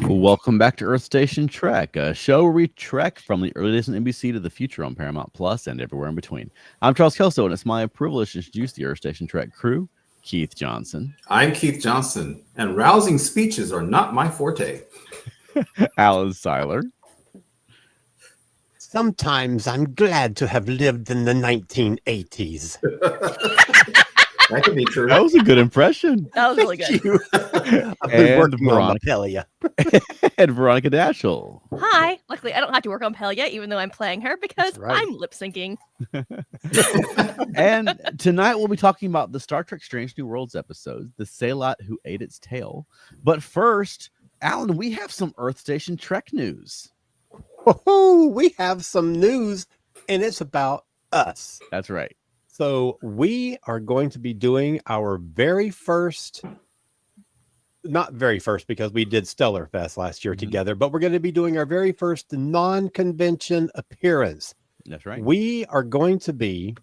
Welcome back to Earth Station Trek, a show where we trek from the early days on NBC to the future on Paramount Plus and everywhere in between. I'm Charles Kelso, and it's my privilege to introduce the Earth Station Trek crew. Keith Johnson. I'm Keith Johnson, and rousing speeches are not my forte. Alan Seiler. Sometimes I'm glad to have lived in the 1980s. That could be true. That was a good impression. That was really good. I've been working on the Pelia. And Veronica Dashel. Hi. Luckily, I don't have to work on Pelia, even though I'm playing her, because right. I'm lip syncing. And tonight we'll be talking about the Star Trek Strange New Worlds episode, the Sehlat Who Ate Its Tail. But first, Alan, we have some Earth Station Trek news. Oh, we have some news, and it's about us. That's right. So we are going to be doing our very first, not very first because we did Stellar Fest last year together, but we're going to be doing our very first non-convention appearance. That's right. We are going to be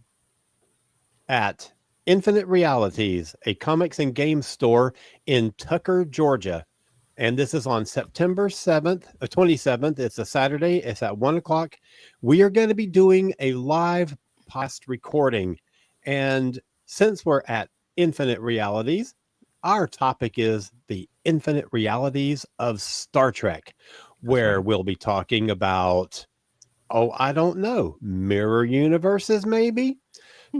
at Infinite Realities, a comics and games store in Tucker, Georgia. And this is on September 27th. It's a Saturday. It's at 1 o'clock. We are going to be doing a live past recording. And since we're at Infinite Realities, our topic is the infinite realities of Star Trek, where we'll be talking about, I don't know, mirror universes, maybe,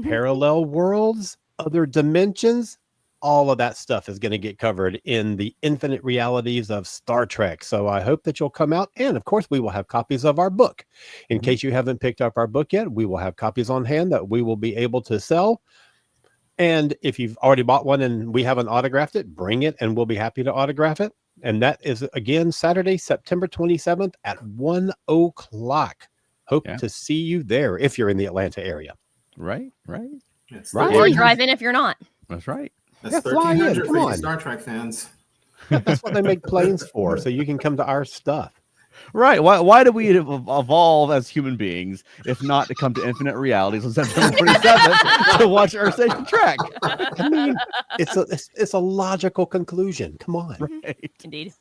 parallel worlds, other dimensions. All of that stuff is going to get covered in the infinite realities of Star Trek. So I hope that you'll come out. And of course, we will have copies of our book. In case you haven't picked up our book yet, we will have copies on hand that we will be able to sell. And if you've already bought one and we haven't autographed it, bring it and we'll be happy to autograph it. And that is, again, Saturday, September 27th at 1 o'clock. Hope to see you there if you're in the Atlanta area. Right. Right. Or drive in if you're not. That's right. That's fly in. 1,300 Come for you on. Star Trek fans. That's what they make planes for, so you can come to our stuff. Right. Why do we evolve as human beings if not to come to Infinite Realities on September 27th to watch Earth Station Trek? I mean, it's a logical conclusion. Come on. Right. Indeed.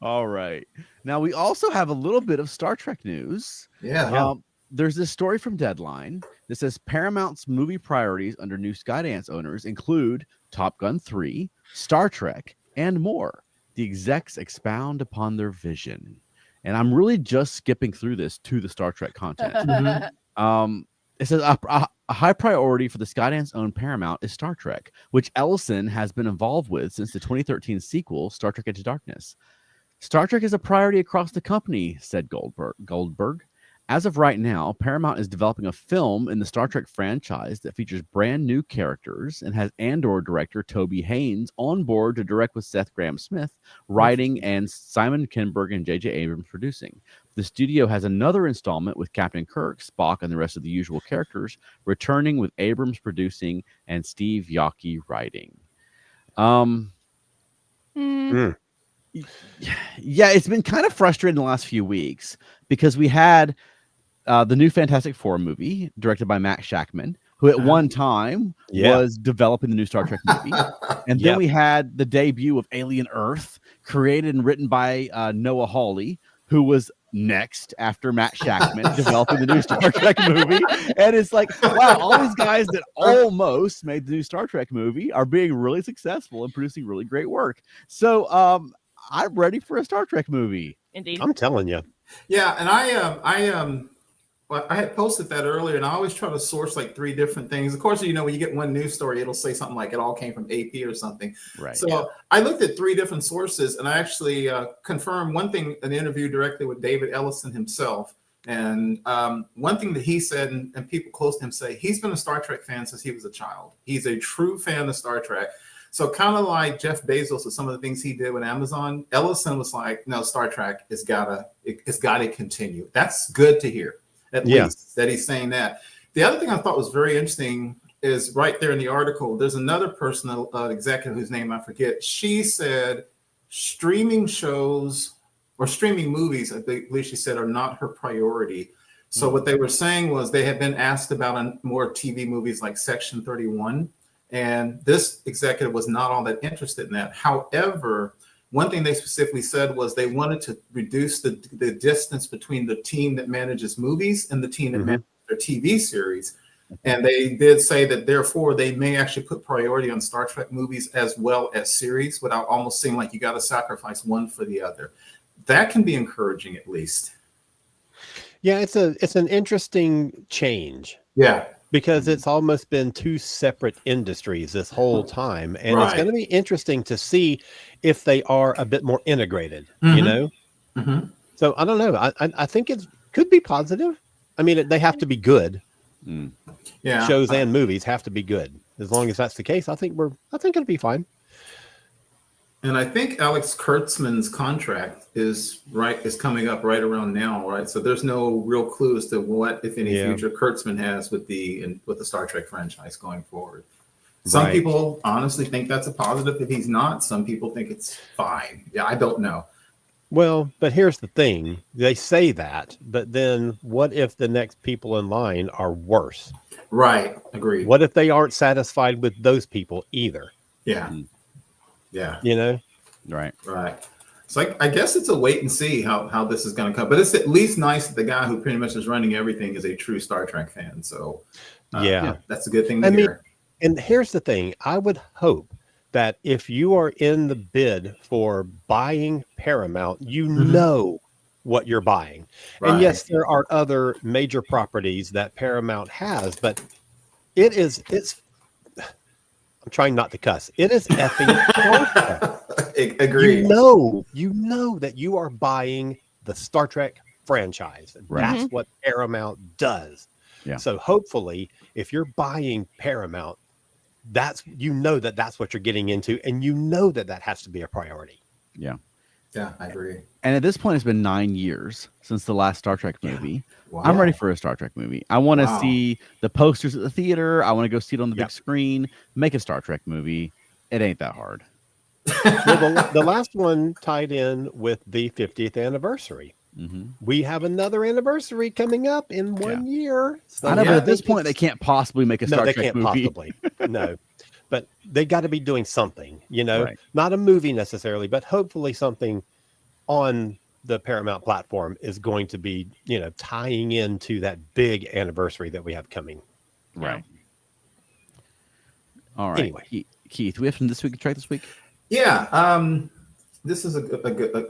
All right. Now, we also have a little bit of Star Trek news. Yeah. There's this story from Deadline that says Paramount's movie priorities under new Skydance owners include Top Gun 3, Star Trek, and more. The execs expound upon their vision. And I'm really just skipping through this to the Star Trek content. It says a high priority for the Skydance-owned Paramount is Star Trek, which Ellison has been involved with since the 2013 sequel, Star Trek Into Darkness. Star Trek is a priority across the company, said Goldberg. As of right now, Paramount is developing a film in the Star Trek franchise that features brand new characters and has Andor director Toby Haynes on board to direct with Seth Grahame-Smith writing and Simon Kinberg and J.J. Abrams producing. The studio has another installment with Captain Kirk, Spock, and the rest of the usual characters, returning with Abrams producing and Steve Yockey writing. Yeah, it's been kind of frustrating the last few weeks because we had the new Fantastic Four movie directed by Matt Shakman, who at one time was developing the new Star Trek movie. And then we had the debut of Alien Earth, created and written by Noah Hawley, who was next after Matt Shakman developing the new Star Trek movie. And it's like, wow, all these guys that almost made the new Star Trek movie are being really successful and producing really great work. So I'm ready for a Star Trek movie. Indeed. I'm telling you. Yeah, and I had posted that earlier, and I always try to source like 3 different things. Of course, when you get one news story, it'll say something like it all came from AP or something. Right. So I looked at 3 different sources, and I actually confirmed one thing, an interview directly with David Ellison himself. And one thing that he said, and people close to him say, he's been a Star Trek fan since he was a child. He's a true fan of Star Trek. So kind of like Jeff Bezos with some of the things he did with Amazon, Ellison was like, no, Star Trek, it's gotta continue. That's good to hear, at least, that he's saying that. The other thing I thought was very interesting is right there in the article, there's another person, executive whose name I forget. She said streaming shows or streaming movies, I believe she said, are not her priority. So what they were saying was they had been asked about more TV movies like Section 31. And this executive was not all that interested in that. However, one thing they specifically said was they wanted to reduce the distance between the team that manages movies and the team that manages their TV series. And they did say that therefore they may actually put priority on Star Trek movies as well as series without almost seeming like you got to sacrifice one for the other. That can be encouraging, at least. Yeah, it's an interesting change. Yeah. Because it's almost been two separate industries this whole time. And it's going to be interesting to see if they are a bit more integrated, you know? So I don't know. I think it could be positive. I mean, they have to be good. Yeah. Shows and movies have to be good. As long as that's the case, I think it'll be fine. And I think Alex Kurtzman's contract is coming up right around now, right? So there's no real clue as to what, if any, future Kurtzman has with the Star Trek franchise going forward. Some people honestly think that's a positive. If he's not, some people think it's fine. Yeah, I don't know. Well, but here's the thing. They say that, but then what if the next people in line are worse? Right. Agreed. What if they aren't satisfied with those people either? Yeah. Yeah. You know? Right. So I guess it's a wait and see how this is going to come. But it's at least nice that the guy who pretty much is running everything is a true Star Trek fan. So yeah, that's a good thing to hear. And here's the thing. I would hope that if you are in the bid for buying Paramount, you know what you're buying. And yes, there are other major properties that Paramount has, but it's I'm trying not to cuss. It is effing Agreed. You know that you are buying the Star Trek franchise. That's what Paramount does. Yeah. So hopefully, if you're buying Paramount, that's what you're getting into, and you know that has to be a priority. Yeah. Yeah, I agree. And at this point, it's been 9 years since the last Star Trek movie. Wow. I'm ready for a Star Trek movie. I want to see the posters at the theater. I want to go see it on the big screen. Make a Star Trek movie. It ain't that hard. Well, the last one tied in with the 50th anniversary. We have another anniversary coming up in 1 year. So I know, but at this point, they can't possibly make a Star Trek movie. Possibly. No. But they got to be doing something, not a movie necessarily, but hopefully something on the Paramount platform is going to be, tying into that big anniversary that we have coming. Right. All right. Anyway. Keith, we have some This Week in Trek this week? Yeah. This is an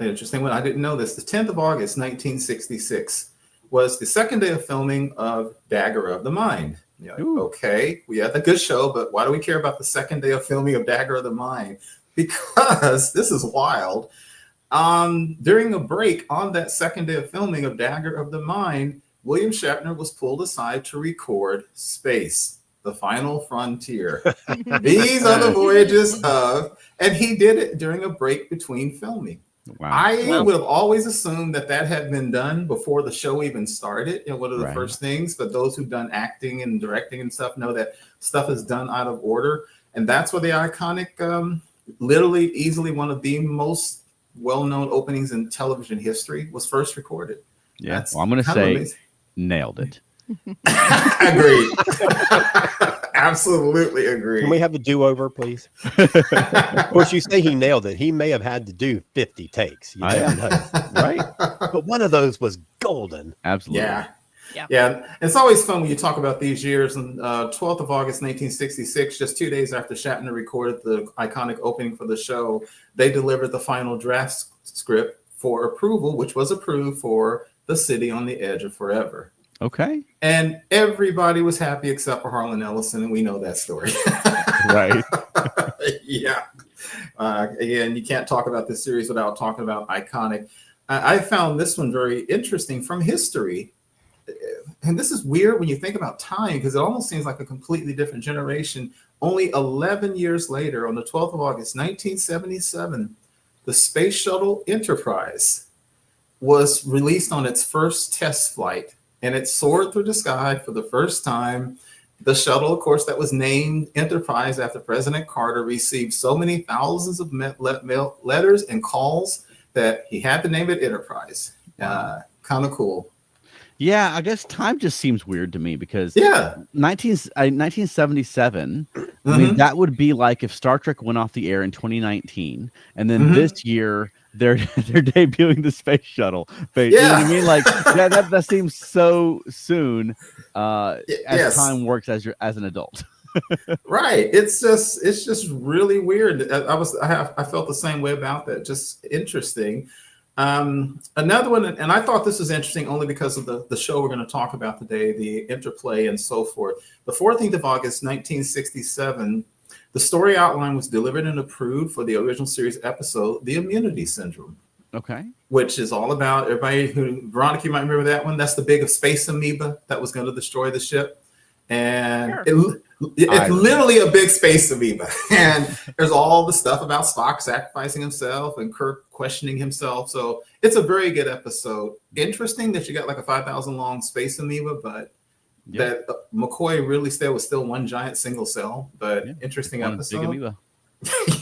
interesting one. I didn't know this. The 10th of August, 1966 was the second day of filming of Dagger of the Mind. Okay, we had a good show, but why do we care about the second day of filming of Dagger of the Mind? Because this is wild. During a break on that second day of filming of Dagger of the Mind, William Shatner was pulled aside to record Space, the Final Frontier. These are the voyages of, and he did it during a break between filming. Wow. I would have always assumed that had been done before the show even started. One of the first things, but those who've done acting and directing and stuff know that stuff is done out of order. And that's where the iconic, literally easily one of the most well-known openings in television history was first recorded. Yeah, I'm going to say nailed it. Agreed. Absolutely agree. Can we have a do-over, please? Of course, you say he nailed it. He may have had to do 50 takes. Right? But one of those was golden. Absolutely. Yeah. It's always fun when you talk about these years. And 12th of August, 1966, just 2 days after Shatner recorded the iconic opening for the show, they delivered the final draft script for approval, which was approved for The City on the Edge of Forever. Okay. And everybody was happy except for Harlan Ellison, and we know that story. Right. Yeah. Again, you can't talk about this series without talking about iconic. I found this one very interesting from history. And this is weird when you think about time, because it almost seems like a completely different generation. Only 11 years later, on the 12th of August, 1977, the Space Shuttle Enterprise was released on its first test flight. And it soared through the sky for the first time. The shuttle, of course, that was named Enterprise after President Carter, received so many thousands of letters and calls that he had to name it Enterprise. Kind of cool. Yeah, I guess time just seems weird to me because Yeah. 1977. I mean, Mhm. that would be like if Star Trek went off the air in 2019, and then Mhm. this year they're debuting the space shuttle. But you know what I Yeah. mean? Like that seems so soon. As Yes. time works as an adult. Right. It's just really weird. I felt the same way about that. Just interesting. Another one, and I thought this was interesting only because of the show we're going to talk about today, the interplay and so forth. The 14th of August, 1967, the story outline was delivered and approved for the original series episode, The Immunity Syndrome, Okay. which is all about everybody Veronica, you might remember that one. That's the big space amoeba that was going to destroy the ship. And Sure. it's literally a big space amoeba. And there's all the stuff about Spock sacrificing himself and Kirk questioning himself. So it's a very good episode. Interesting that you got like a 5,000 long space amoeba, but that McCoy really said was still one giant single cell. But interesting One episode. big amoeba.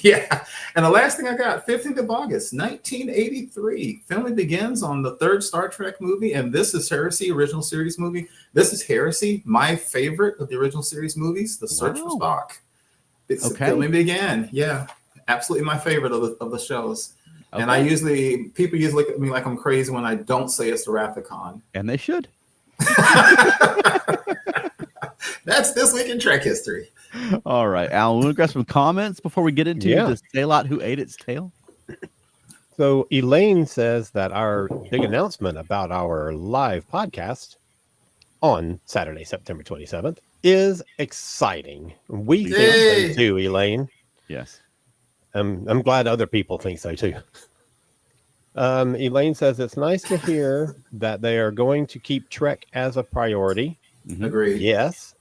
Yeah. And the last thing I got, 15th of August, 1983. Filming begins on the third Star Trek movie. And this is Heresy, original series movie. This is Heresy, my favorite of the original series movies, The Search for Spock. Filming began. Yeah. Absolutely my favorite of the shows. Okay. And people usually look at me like I'm crazy when I don't say it's the Wrath of Khan. And they should. That's this week in Trek history. All right, Alan, want to grab some comments before we get into the Sehlat who ate its tail? So Elaine says that our big announcement about our live podcast on Saturday, September 27th is exciting. We think so too, Elaine. Yes. I'm glad other people think so too. Elaine says it's nice to hear that they are going to keep Trek as a priority. Mm-hmm. Agreed. Yes.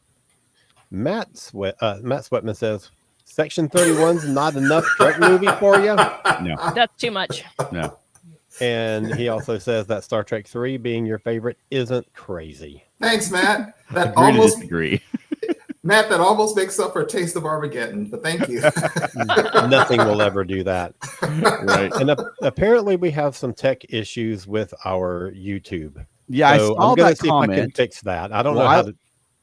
Matt Sweatman says Section 31's not enough Trek movie for you. No, that's too much. No. And he also says that Star Trek 3 being your favorite isn't crazy. Thanks, Matt. That agree to disagree. Matt, that almost makes up for Taste of Armageddon, but thank you. Nothing will ever do that. Right. And apparently we have some tech issues with our YouTube. Yeah, so I saw I'm gonna that see comment. if I can fix that. I don't know how to.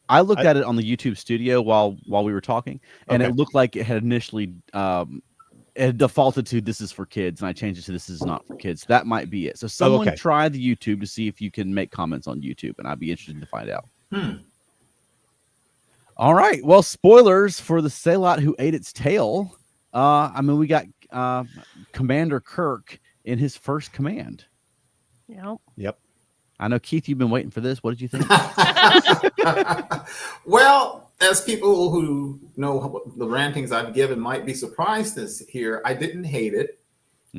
I looked at it on the YouTube studio while we were talking, and it looked like it had initially it defaulted to "this is for kids," and I changed it to "this is not for kids." That might be it. So someone try the YouTube to see if you can make comments on YouTube, and I'd be interested to find out. All right. Well, spoilers for the Sehlat who ate its tail. I mean, we got Commander Kirk in his first command. Yep. I know, Keith, you've been waiting for this. What did you think? Well, as people who know the rantings I've given might be surprised to hear, I didn't hate it.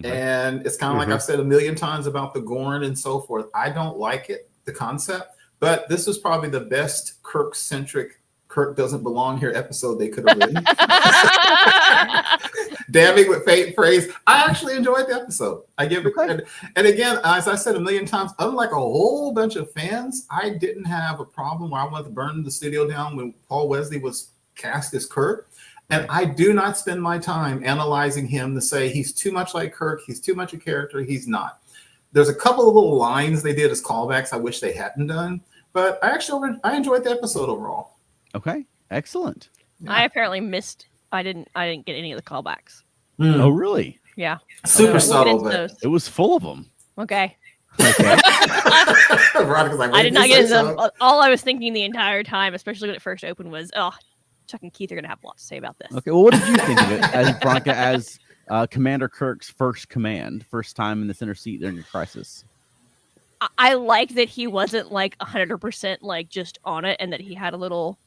And it's kind of like I've said a million times about the Gorn and so forth. I don't like it, the concept, but this was probably the best Kirk-centric Kirk doesn't belong here episode they could have written. Damning with fate phrase. I actually enjoyed the episode. I give it credit. And again, as I said a million times, unlike a whole bunch of fans, I didn't have a problem where I wanted to burn the studio down when Paul Wesley was cast as Kirk. And I do not spend my time analyzing him to say he's too much like Kirk, he's too much a character, he's not. There's a couple of little lines they did as callbacks I wish they hadn't done, but I enjoyed the episode overall. Okay, excellent. Yeah. I apparently missed. I didn't get any of the callbacks. Oh, really? Yeah. Super subtle, but it was full of them. Okay. Veronica's like, I did not get into them. All I was thinking the entire time, especially when it first opened, was, Chuck and Keith are going to have a lot to say about this. Okay, well, what did you think of it, Veronica, as Commander Kirk's first time in the center seat during a crisis? I like that he wasn't like 100% like just on it, and that he had a little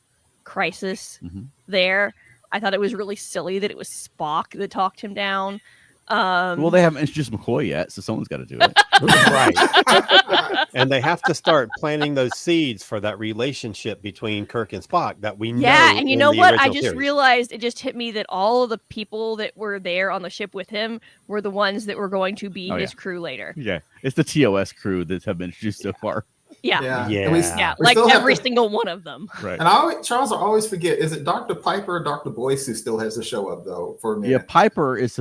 crisis there. I thought it was really silly that it was Spock that talked him down. Well, they haven't introduced McCoy yet, so someone's got to do it. Right. And they have to start planting those seeds for that relationship between Kirk and Spock that we know. Yeah, and you know what? I just series. realized, it just hit me that all of the people that were there on the ship with him were the ones that were going to be his crew later. Yeah, it's the TOS crew that have been introduced so far. Yeah. Yeah. Like every single one of them. Right. And Charles, I always forget, is it Dr. Piper or Dr. Boyce who still has the show up though for a minute? Yeah, Piper is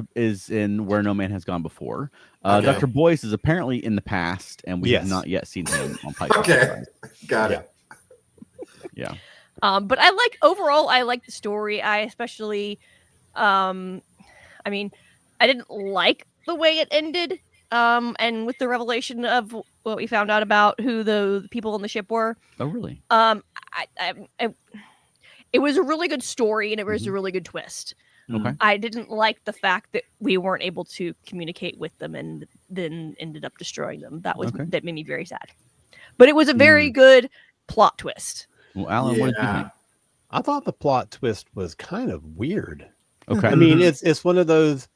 in Where No Man Has Gone Before. Okay. Dr. Boyce is apparently in the past, and we have Yes. not yet seen him on Pike. Okay. Got it. Yeah. But overall, I like the story. I especially, I mean, I didn't like the way it ended. And with the revelation of what we found out about who the people on the ship were. Oh, really? It was a really good story, and it was a Mhm. really good twist. Okay. I didn't like the fact that we weren't able to communicate with them, and then ended up destroying them. That made me very sad. But it was a very good plot twist. Well, Alan, what did you think? I thought the plot twist was kind of weird. Okay. I mean, it's one of those,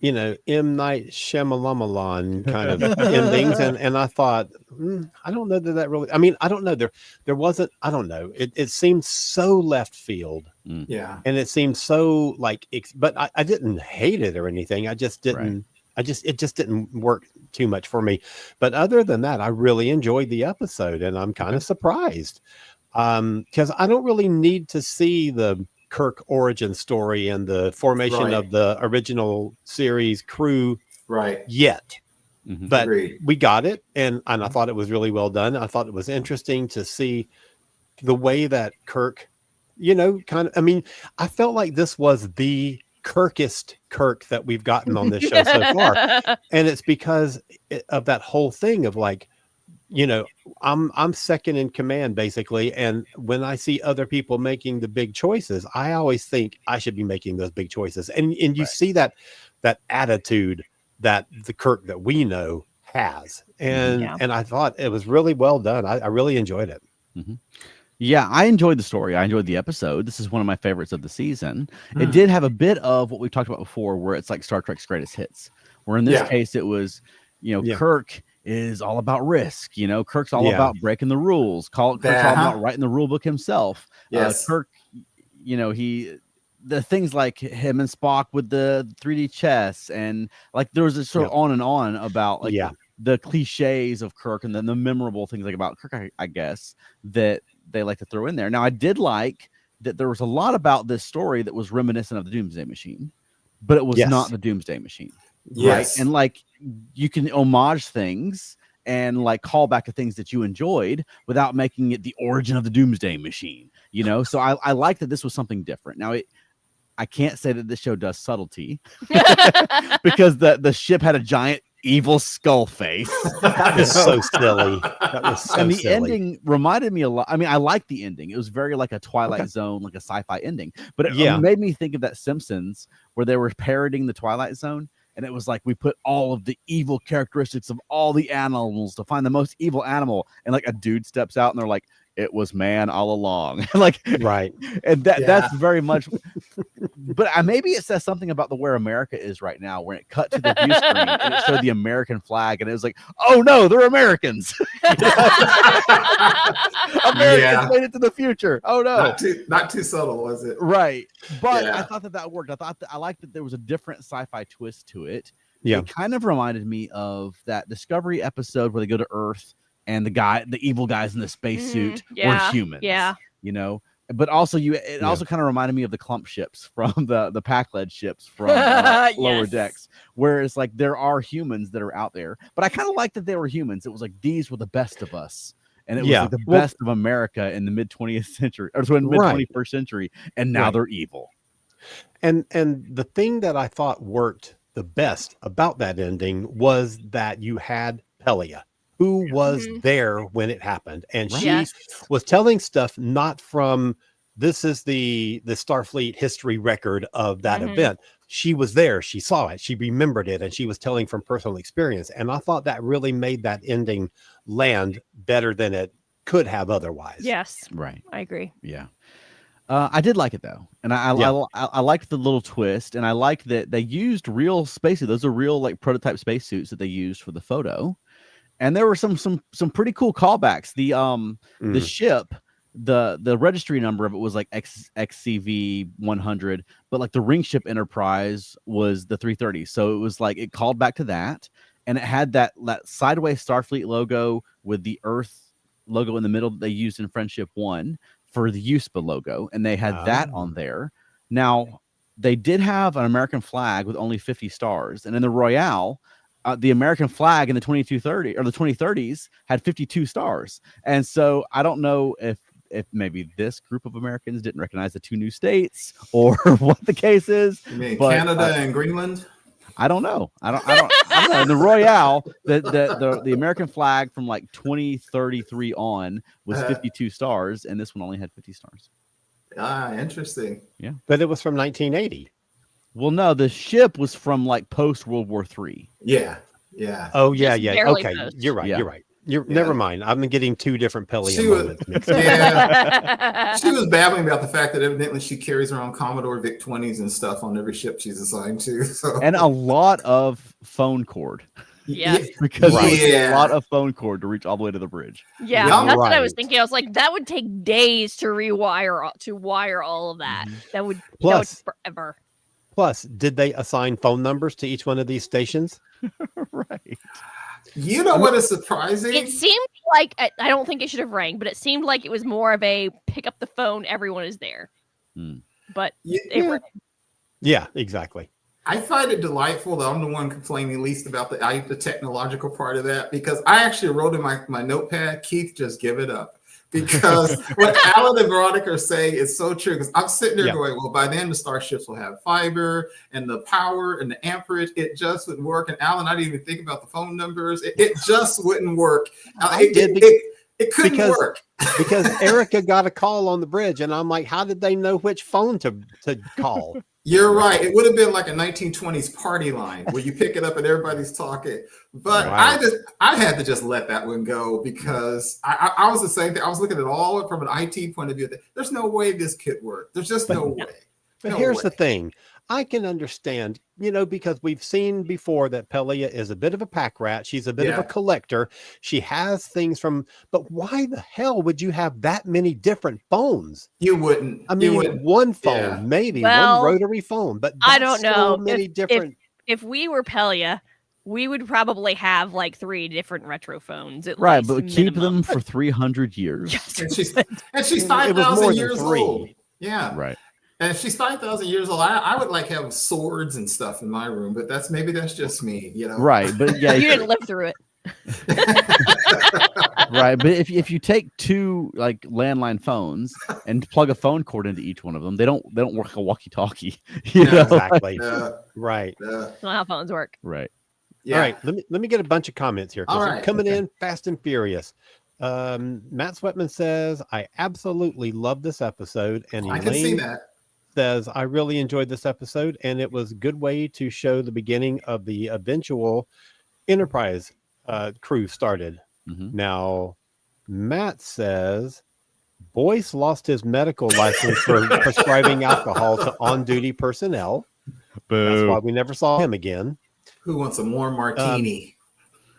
M. Night Shyamalan kind of endings, and I thought, I don't know that really. I mean, I don't know. There wasn't. I don't know. It seemed so left field. Yeah. And it seemed so but I didn't hate it or anything. I just didn't. It just didn't work too much for me. But other than that, I really enjoyed the episode, and I'm kind of surprised because I don't really need to see the Kirk origin story and the formation of the original series crew yet. Mhm. But Agreed. we got it, and I thought it was really well done. I thought it was interesting to see the way that Kirk, I mean, I felt like this was the Kirkest Kirk that we've gotten on this show so far. And it's because of that whole thing of I'm second in command basically, and when I see other people making the big choices, I always think I should be making those big choices. And you see that attitude that the Kirk that we know has, and I thought it was really well done. I really enjoyed it. Mm-hmm. Yeah, I enjoyed the story. I enjoyed the episode. This is one of my favorites of the season. It did have a bit of what we talked about before, where it's like Star Trek's greatest hits. Where in this case, it was, Kirk is all about risk. Kirk's all about breaking the rules. Kirk's all about writing the rule book himself. Yes. Kirk, the things like him and Spock with the 3D chess, and like there was a sort of on and on about the cliches of Kirk, and then the memorable things like about Kirk, I guess, that they like to throw in there. Now, I did like that there was a lot about this story that was reminiscent of the Doomsday Machine, but it was not the Doomsday Machine. Yes. Right? And like you can homage things and like call back to things that you enjoyed without making it the origin of the Doomsday Machine, So I like that this was something different. Now, I can't say that this show does subtlety because the ship had a giant evil skull face. That was so silly. And the ending reminded me a lot. I mean, I liked the ending. It was very like a Twilight Zone, like a sci-fi ending. But it made me think of that Simpsons where they were parodying the Twilight Zone. And it was like we put all of the evil characteristics of all the animals to find the most evil animal. And like a dude steps out and they're like, it was man all along. Right. And that's very much, but maybe it says something about where America is right now, when it cut to the view screen and it showed the American flag and it was like, oh no, they're Americans. Americans made it to the future. Oh no. Not too subtle, was it? Right. But I thought that worked. I liked that there was a different sci-fi twist to it. Yeah. It kind of reminded me of that Discovery episode where they go to Earth and the evil guys in the spacesuit were humans. Yeah. But also it also kind of reminded me of the clump ships from the Pac-Led ships from Lower Decks, where it's like there are humans that are out there. But I kind of liked that they were humans. It was like these were the best of us. And it was like the best of America in the mid 20th century or mid 21st century. And now they're evil. And the thing that I thought worked the best about that ending was that you had Pelia, who was there when it happened. And she was telling stuff not from, this is the Starfleet history record of that event. She was there. She saw it. She remembered it. And she was telling from personal experience. And I thought that really made that ending land better than it could have otherwise. Yes. Right. I agree. Yeah. I did like it though. And I liked the little twist, and I liked that they used real spacesuits. Those are real like prototype spacesuits that they used for the photo. And there were some pretty cool callbacks. The ship, the registry number of it was like XCV 100, but like the ring ship Enterprise was the 330. So it was like it called back to that, and it had that sideways Starfleet logo with the Earth logo in the middle that they used in Friendship 1 for the USPA logo, and they had that on there. Now they did have an American flag with only 50 stars, and in the Royale, the American flag in the 2230 or the 2030s had 52 stars. And so I don't know if maybe this group of Americans didn't recognize the 2 new states or what the case is. You mean but, Canada and Greenland? I don't know. I don't know. In the Royale, the American flag from like 2033 on was 52 stars, and this one only had 50 stars. Interesting. Yeah. But it was from 1980. Well, no, the ship was from like post World War III. Yeah. Oh, yeah. Just barely Okay. post. You're right. Yeah. You're right. Never mind. I'm getting 2 different Pelia She was- moments mixed up. Yeah. She was babbling about the fact that evidently she carries around Commodore VIC 20s and stuff on every ship she's assigned to. So And a lot of phone cord. Yes. Because it was Yeah. a lot of phone cord to reach all the way to the bridge. Yeah, Yeah, that's what I was right. thinking. I was like, that would take days to wire all of that. That would Plus- forever. Plus, did they assign phone numbers to each one of these stations? Right. You know what is surprising? It seemed like I don't think it should have rang, but it seemed like it was more of a pick up the phone, everyone is there. Hmm. But Yeah. they were Yeah, exactly. I find it delightful that I'm the one complaining least about the technological part of that, because I actually wrote in my notepad, Keith, just give it up. Because what Alan and Veronica are saying is so true. Because I'm sitting there Yeah. going, well, by then the starships will have fiber and the power and the amperage. It just wouldn't work. And Alan, I didn't even think about the phone numbers. It just wouldn't work. It couldn't work. Because Erica got a call on the bridge, and I'm like, how did they know which phone to call? You're right. It would have been like a 1920s party line where you pick it up and everybody's talking. But Right. I had to just let that one go, because I was the same thing. I was looking at all from an IT point of view. There's no way this could work. There's just no way. But No here's way. the thing. I can understand, because we've seen before that Pelia is a bit of a pack rat. She's a bit of Yeah. a collector. She has things but why the hell would you have that many different phones? You wouldn't. I You mean, wouldn't. one phone, Yeah. maybe Well, one rotary phone, but I that's don't so know. many different. if we were Pelia, we would probably have like 3 different retro phones. At Right, least, but keep minimum. them for 300 years. Yes. And she's It was 5,000 more than years 3. old. Yeah. Right. And if she's 5,000 years old, I would like have swords and stuff in my room, but that's just me, Right. But yeah, You didn't live through it. right. But if you take 2 like landline phones and plug a phone cord into each one of them, they don't work like a walkie-talkie. You Yeah, know? Exactly. Uh, Right. That's not how phones work. Right. yeah. All right. Let me get a bunch of comments here. 'Cause All they're right, coming okay. in fast and furious. Matt Sweatman says, I absolutely love this episode. And I can see Elaine that. says, I really enjoyed this episode, and it was a good way to show the beginning of the eventual Enterprise crew started. Mhm. Now, Matt says, Boyce lost his medical license for prescribing alcohol to on-duty personnel. That's why we never saw him again. Who wants a warm martini?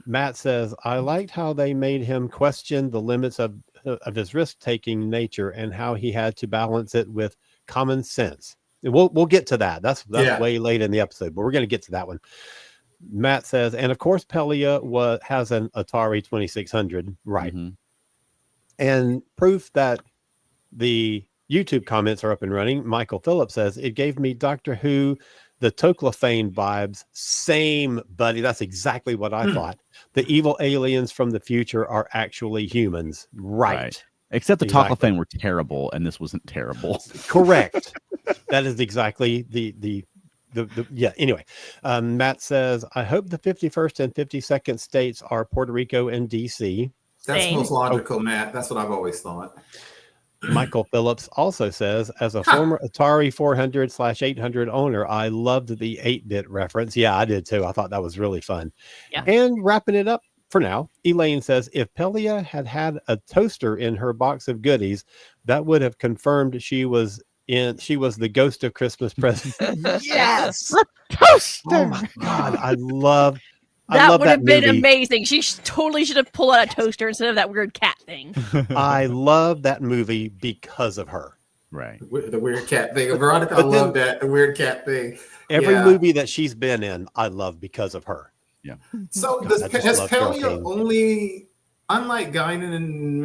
Matt says, I liked how they made him question the limits of his risk-taking nature and how he had to balance it with common sense. We'll get to that. That's Yeah. way late in the episode, but we're going to get to that one. Matt says, and of course, Pelia has an Atari 2600, right? Mhm. And proof that the YouTube comments are up and running. Michael Phillips says, it gave me Doctor Who, the Toclafane vibes. Same, buddy. That's exactly what I thought. The evil aliens from the future are actually humans. Right. Except the Exactly. Toclafane were terrible, and this wasn't terrible. Correct. That is exactly the yeah. Anyway, Matt says, I hope the 51st and 52nd states are Puerto Rico and DC. That's Same. most logical, Matt. That's what I've always thought. Michael Phillips also says, as a former Atari 400/800 owner, I loved the 8-bit reference. Yeah, I did too. I thought that was really fun. Yeah. And wrapping it up for now, Elaine says, if Pelia had a toaster in her box of goodies, that would have confirmed she was the ghost of Christmas present. Yes. Toaster. Oh my God. I love That would that have been movie. amazing. She totally should have pulled out a toaster instead of that weird cat thing. I love that movie because of her. Right. The weird cat thing. Veronica, I But then- love that. The weird cat thing. Every Yeah. movie that she's been in, I love because of her. So God, I just has love Carol Pelia Kane. only unlike Guinan and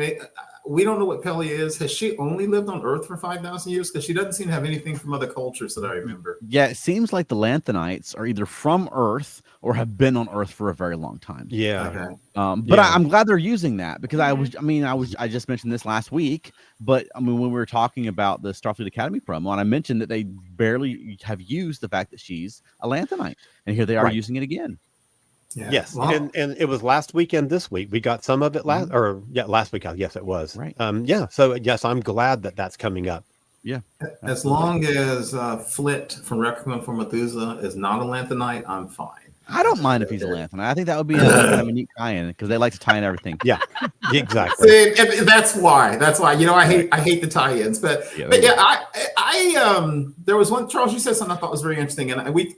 we don't know what Pelia is. Has she only lived on Earth for 5,000 years? Because she doesn't seem to have anything from other cultures that I remember. Yeah, it seems like the Lanthanites are either from Earth or have been on Earth for a very long time. Yeah. Okay. But I'm glad they're using that because I just mentioned this last week, but I mean, when we were talking about the Starfleet Academy promo, and I mentioned that they barely have used the fact that she's a Lanthanite, and here they are using it again. Yeah. Yes, Well, and it was last weekend. This week we got some of it last week. Yes, it was. Right. Yeah. So yes, I'm glad that that's coming up. Yeah. as long as Flit from Requiem for Methuselah is not a Lanthanite, I'm fine. I don't mind if he's a Lanthanite. I think that would be a kind of a neat tie-in because they like to tie in everything. Yeah, exactly. See, and that's why. You know, I hate the tie-ins, but there was one, Charles, you said something I thought was very interesting, and we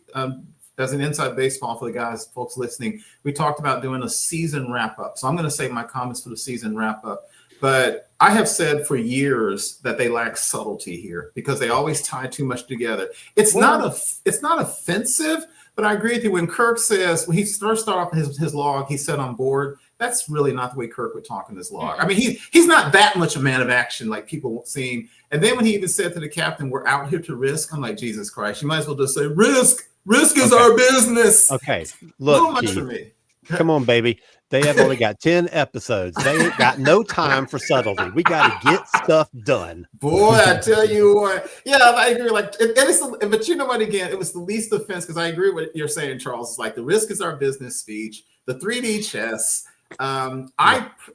as an inside baseball for the folks listening, we talked about doing a season wrap-up. So I'm going to save my comments for the season wrap-up. But I have said for years that they lack subtlety here because they always tie too much together. It's not offensive, but I agree with you. When Kirk says, when he first started off his log, he said on board, that's really not the way Kirk would talk in his log. I mean, he's not that much a man of action like people seem. And then when he even said to the captain, we're out here to risk, I'm like, Jesus Christ, you might as well just say risk. Risk is our business. Okay, look, much for me. Come on, baby. They have only got 10 episodes. They ain't got no time for subtlety. We got to get stuff done. Boy, I tell you what. Yeah, I agree. But you know what? Again, it was the least offense because I agree with what you're saying, Charles. It's like the risk is our business speech, the 3D chess. And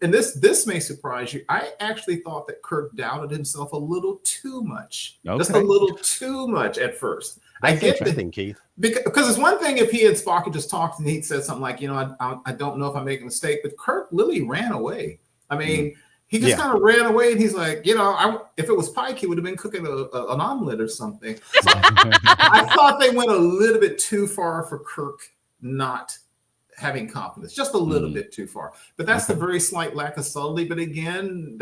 this may surprise you. I actually thought that Kirk doubted himself a little too much, just a little too much at first. That's I get interesting, Keith. Because it's one thing if he and Spock had just talked and he'd said something like, you know, I don't know if I make a mistake, but Kirk literally ran away. I mean, he just kind of ran away and he's like, you know, if it was Pike, he would have been cooking an omelet or something. So I thought they went a little bit too far for Kirk not having confidence, just a little bit too far. But that's the very slight lack of subtlety. But again,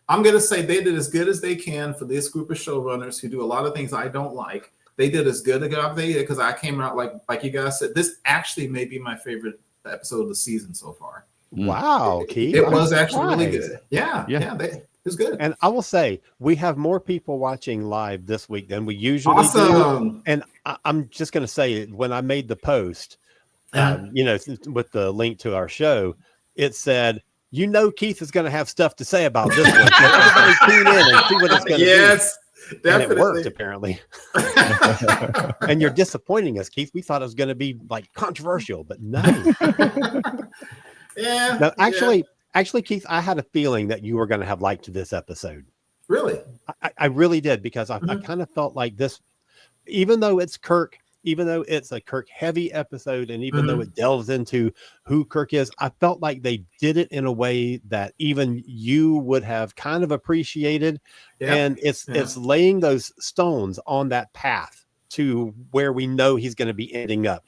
I'm going to say they did as good as they can for this group of showrunners who do a lot of things I don't like. They did as good a job they did because I came out like you guys said, this actually may be my favorite episode of the season so far. Wow, Keith. It was actually really good. Yeah. It was good. And I will say, we have more people watching live this week than we usually do. And I'm just going to say, when I made the post, you know, with the link to our show, it said, you know, Keith is going to have stuff to say about this one. So everybody tune in and see what it's going to be. Yes, definitely. And it worked, apparently. And you're disappointing us, Keith. We thought it was going to be like controversial, but no. Yeah. No, actually, Keith, I had a feeling that you were going to have liked this episode. Really? I really did, because I kind of felt like this, even though it's Kirk, even though it's a Kirk heavy episode, and even though it delves into who Kirk is, I felt like they did it in a way that even you would have kind of appreciated. Yeah. And it's laying those stones on that path to where we know he's going to be ending up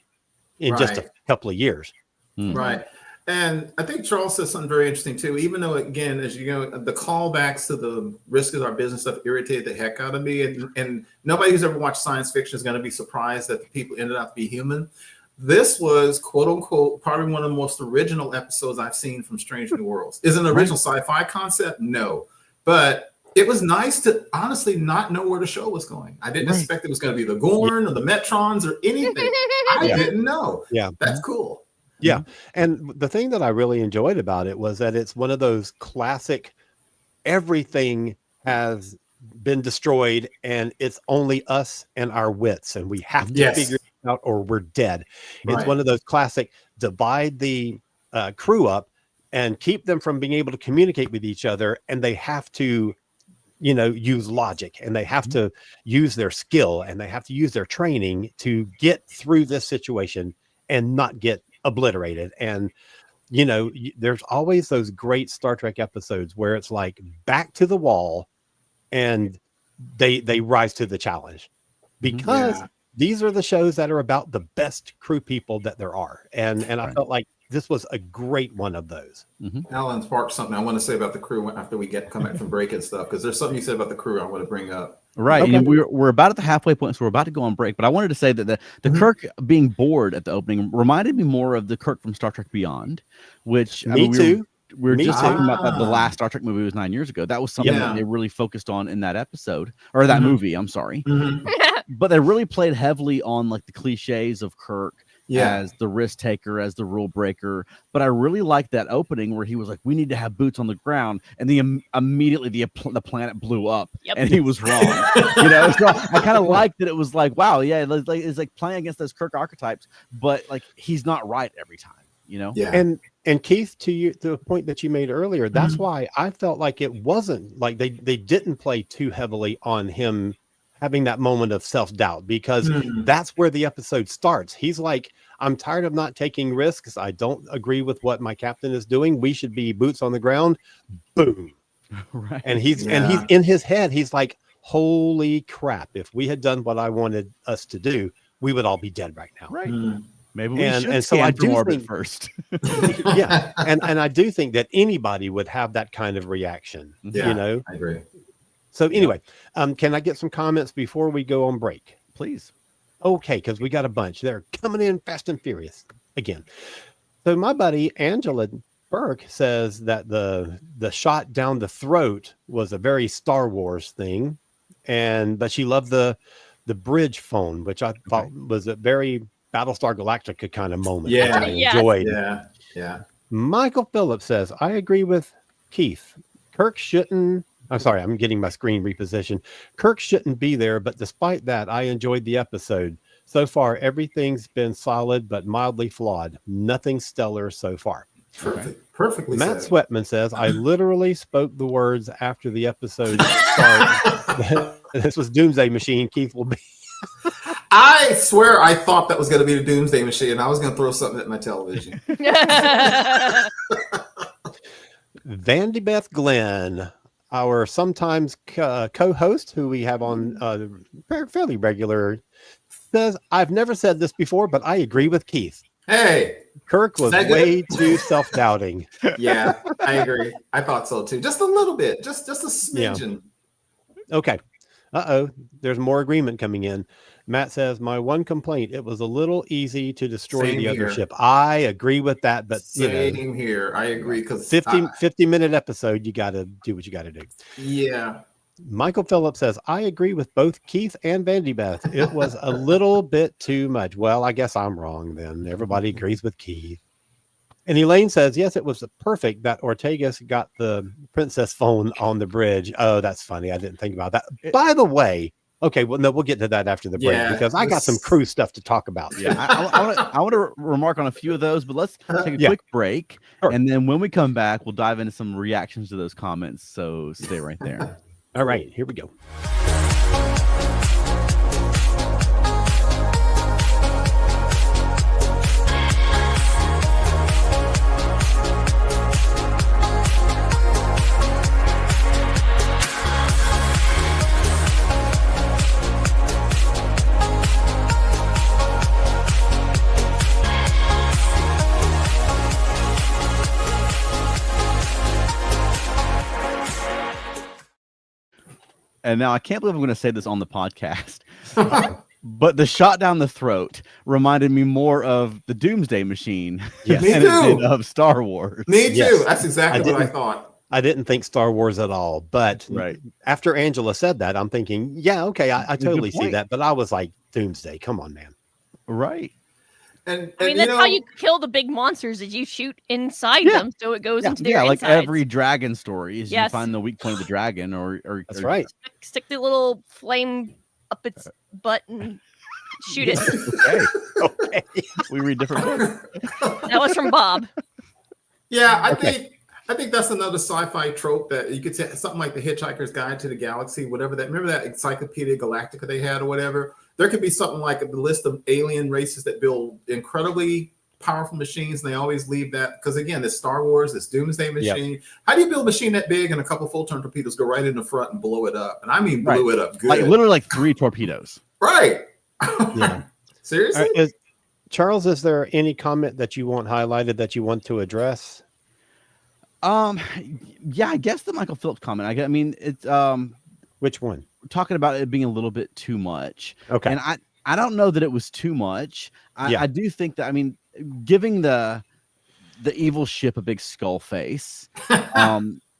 in just a couple of years. Right. And I think Charles says something very interesting too, even though, again, as you know, the callbacks to the risk is our business stuff irritated the heck out of me. And nobody who's ever watched science fiction is going to be surprised that the people ended up to be human. This was, quote unquote, probably one of the most original episodes I've seen from Strange New Worlds. Is it an original sci-fi concept? No. But it was nice to honestly not know where the show was going. I didn't expect it was going to be the Gorn or the Metrons or anything. I didn't know. Yeah. That's cool. Yeah. And the thing that I really enjoyed about it was that it's one of those classic, everything has been destroyed and it's only us and our wits, and we have to figure it out or we're dead. It's one of those classic, divide the crew up and keep them from being able to communicate with each other. And they have to, you know, use logic, and they have to use their skill, and they have to use their training to get through this situation and not get obliterated. And you know, there's always those great Star Trek episodes where it's like back to the wall and they rise to the challenge, because these are the shows that are about the best crew people that there are. And I felt like this was a great one of those. Alan sparked something I want to say about the crew after we come back from break and stuff, because there's something you said about the crew I want to bring up. Right. Okay. And we're about at the halfway point, so we're about to go on break. But I wanted to say that the Kirk being bored at the opening reminded me more of the Kirk from Star Trek Beyond, which me too. We were Me just too. talking about that. The last Star Trek movie was 9 years ago. That was something Yeah. that they really focused on in that episode or that Mhm. movie. I'm sorry, Mhm. but they really played heavily on like the cliches of Kirk Yeah. as the risk taker, as the rule breaker. But I really liked that opening where he was like, "We need to have boots on the ground," and immediately the planet blew up, Yep. and he was wrong. So I kind of liked that. It was like, wow, yeah, it's like playing against those Kirk archetypes, but like he's not right every time. Yeah. And Keith, to the point that you made earlier, that's why I felt like it wasn't like they didn't play too heavily on him having that moment of self-doubt, because that's where the episode starts. He's like, I'm tired of not taking risks. I don't agree with what my captain is doing. We should be boots on the ground. Boom. Right. And he's in his head, he's like, holy crap, if we had done what I wanted us to do, we would all be dead right now. Right. Mhm. Maybe we should and so scan I from do orbit think first. yeah. And I do think that anybody would have that kind of reaction, Yeah, I agree. So anyway, can I get some comments before we go on break? Please. Okay, because we got a bunch. They're coming in fast and furious again. So my buddy Angela Burke says that the shot down the throat was a very Star Wars thing, but she loved the bridge phone, which I thought was a very Battlestar Galactica kind of moment. Yeah. which I Yes. enjoyed. Yeah. Michael Phillips says, I agree with Keith. Kirk shouldn't. I'm sorry, I'm getting my screen repositioned. Kirk shouldn't be there, but despite that, I enjoyed the episode. So far, everything's been solid, but mildly flawed. Nothing stellar so far. Perfectly Matt said. Sweatman says, I literally spoke the words after the episode started. This was Doomsday Machine. Keith will be. I swear I thought that was going to be the Doomsday Machine, and I was going to throw something at my television. Vandy Beth Glenn, our sometimes co-host, who we have on fairly regular, says, I've never said this before, but I agree with Keith. Hey. Kirk was way too self-doubting. Yeah, I agree. I thought so too. Just a little bit. Just a smidgen. Okay. Uh-oh. There's more agreement coming in. Matt says, my one complaint, it was a little easy to destroy Same the other here. ship. I agree with that, but Same here. I agree. Because 50-minute episode, you got to do what you got to do. Yeah. Michael Phillips says, I agree with both Keith and Vandy Beth. It was a little bit too much. Well, I guess I'm wrong then. Everybody agrees with Keith. And Elaine says, yes, it was perfect that Ortegas got the princess phone on the bridge. Oh, that's funny. I didn't think about that. By the way, okay, well, no, we'll get to that after the break because I got some crew stuff to talk about. Yeah, I want to remark on a few of those, but let's take a quick break. Sure. And then when we come back, we'll dive into some reactions to those comments. So stay right there. All right, here we go. And now I can't believe I'm going to say this on the podcast, but the shot down the throat reminded me more of the Doomsday Machine Yes. Me than too. it did of Star Wars. Me too. Yes. That's exactly what I didn't- thought. I didn't think Star Wars at all, but Right. after Angela said that, I'm thinking, yeah, okay, I a good totally see point. that. But I was like, Doomsday, come on, man. Right. And I mean, you that's know, how you kill the big monsters is you shoot inside Yeah. them so it goes Yeah. into their Yeah, like insides. every dragon story is you Yes. find the weak point of the dragon or That's right. Stick the little flame up its butt and shoot it. Okay. We read different books. That was from Bob. Yeah, Okay. I think that's another sci-fi trope that you could say something like the Hitchhiker's Guide to the Galaxy, whatever that. Remember that Encyclopedia Galactica they had or whatever? There could be something like the list of alien races that build incredibly powerful machines, and they always leave that because again, it's Star Wars, it's Doomsday Machine. How do you build a machine that big and a couple full-turn torpedoes go right in the front and blow it up? And I mean blew it up good. Like literally like 3 torpedoes. Right. Yeah. Seriously? Charles, is there any comment that you want highlighted that you want to address? Yeah, I guess the Michael Phillips comment. I mean, it's Which one? talking about it being a little bit too much. Okay. And I don't know that it was too much. Yeah. I do think that, I mean, giving the the evil ship, a big skull face.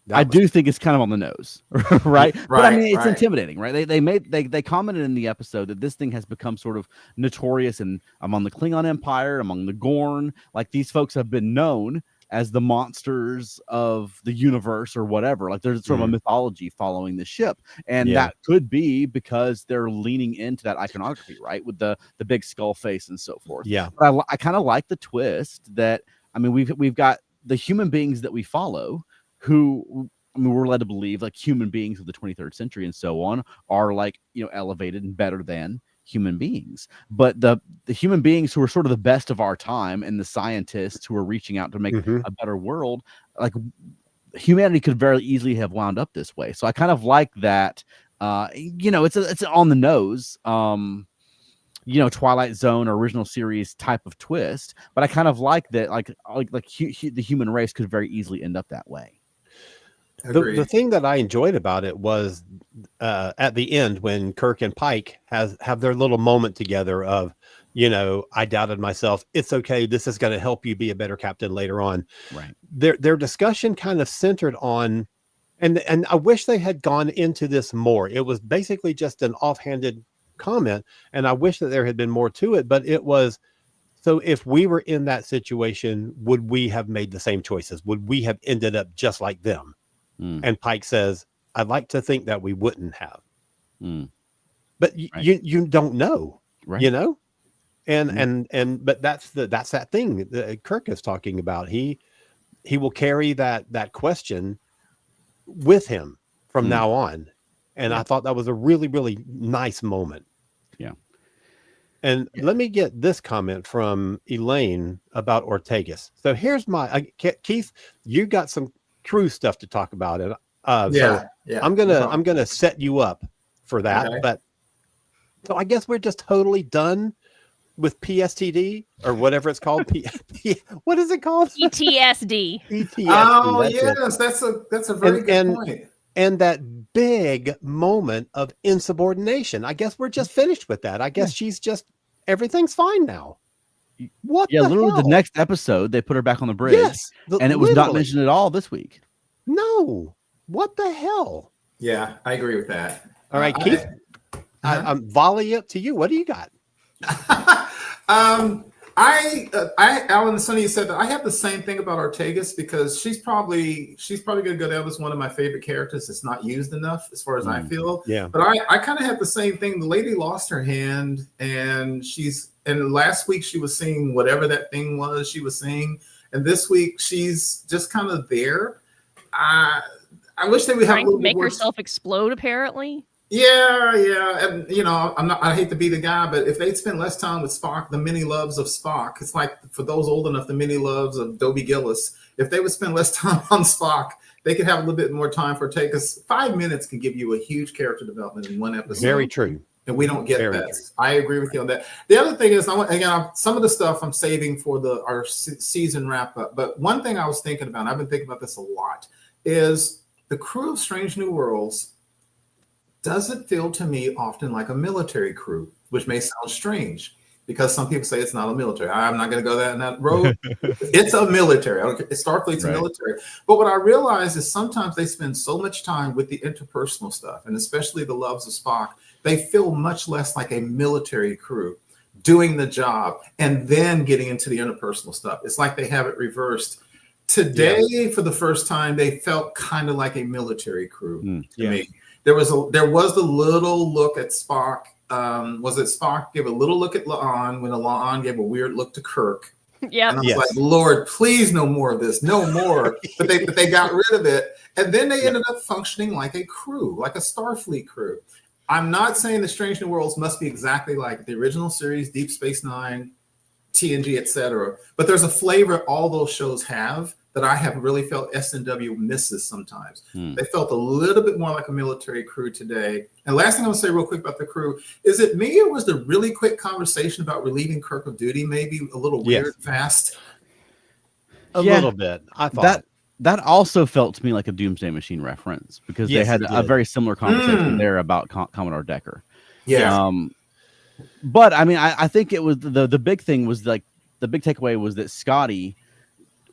That I was- do think it's kind of on the nose, right? But I Right, mean, it's right. intimidating, right? They commented in the episode that this thing has become sort of notorious and among the Klingon Empire, among the Gorn. Like these folks have been known as the monsters of the universe or whatever. Like there's sort of a mythology following the ship, and Yeah. that could be because they're leaning into that iconography, right, with the big skull face and so forth. Yeah. But I kind of like the twist that, I mean, we've got the human beings that we follow who, I mean, we're led to believe like human beings of the 23rd century and so on are like, you know, elevated and better than human beings. But the human beings who are sort of the best of our time and the scientists who are reaching out to make a better world, like humanity could very easily have wound up this way. So I kind of like that. You know, it's on the nose. You know, Twilight Zone or original series type of twist, but I kind of like that. Like the human race could very easily end up that way. The thing that I enjoyed about it was at the end when Kirk and Pike have their little moment together of, you know, I doubted myself. It's okay. This is going to help you be a better captain later on. Right. Their discussion kind of centered on, and I wish they had gone into this more. It was basically just an offhanded comment, and I wish that there had been more to it, but it was, so if we were in that situation, would we have made the same choices? Would we have ended up just like them? And Pike says, I'd like to think that we wouldn't have. But Right. you don't know, Right. you know? And but that's that thing that Kirk is talking about. He will carry that question with him from now on. And I thought that was a really, really nice moment. Yeah. And let me get this comment from Elaine about Ortegas. So here's Keith, you got some crew stuff to talk about. And so I'm gonna set you up for that. Okay. But so I guess we're just totally done with PSTD or whatever it's called. What is it called? PTSD. PTSD. Oh that's it. yes, that's a very good point. And that big moment of insubordination. I guess we're just finished with that. I guess she's just, everything's fine now. What? Yeah, the literally hell? the next episode they put her back on the bridge. Yes, and it was not mentioned at all this week. No. What the hell? Yeah, I agree with that. All right, Keith. I'm volley up to you. What do you got? Alan and Sonny said that I have the same thing about Ortegas because she's probably going to go down as one of my favorite characters. It's not used enough as far as I feel. Yeah. But I kind of have the same thing. The lady lost her hand, and last week she was seeing whatever that thing was she was seeing, and this week she's just kind of there. I wish they would have a Trying little to make bit more. herself explode, apparently. Yeah, and you know, I hate to be the guy, but if they'd spend less time with Spock, the many loves of Spock, it's like for those old enough, the many loves of Dobie Gillis. If they would spend less time on Spock, they could have a little bit more time for Ortegas. 5 minutes can give you a huge character development in one episode. Very true. And we don't get Very that. true. I agree with you on that. The other thing is, some of the stuff I'm saving for our season wrap up. But one thing I was thinking about, and I've been thinking about this a lot, is the crew of Strange New Worlds doesn't feel to me often like a military crew, which may sound strange because some people say it's not a military. I'm not going to go down that road. It's a military. Starfleet's it's a military. But what I realize is sometimes they spend so much time with the interpersonal stuff, and especially the loves of Spock, they feel much less like a military crew doing the job and then getting into the interpersonal stuff. It's like they have it reversed. Today, for the first time, they felt kind of like a military crew to me. There was the little look at Spock. Was it Spock gave a little look at La'an when La'an gave a weird look to Kirk? Yeah. And I was like, Lord, please no more of this, no more. but they got rid of it. And then they ended up functioning like a crew, like a Starfleet crew. I'm not saying the Strange New Worlds must be exactly like the original series, Deep Space Nine, TNG, etc. But there's a flavor all those shows have that I have really felt SNW misses sometimes. They felt a little bit more like a military crew today. And last thing I'm gonna say real quick about the crew, is it me or was the really quick conversation about relieving Kirk of duty maybe a little weird fast? A little bit. I thought that also felt to me like a Doomsday Machine reference because they had a very similar conversation there about Commodore Decker. Yeah. But I mean, I think it was the big thing was like the big takeaway was that Scotty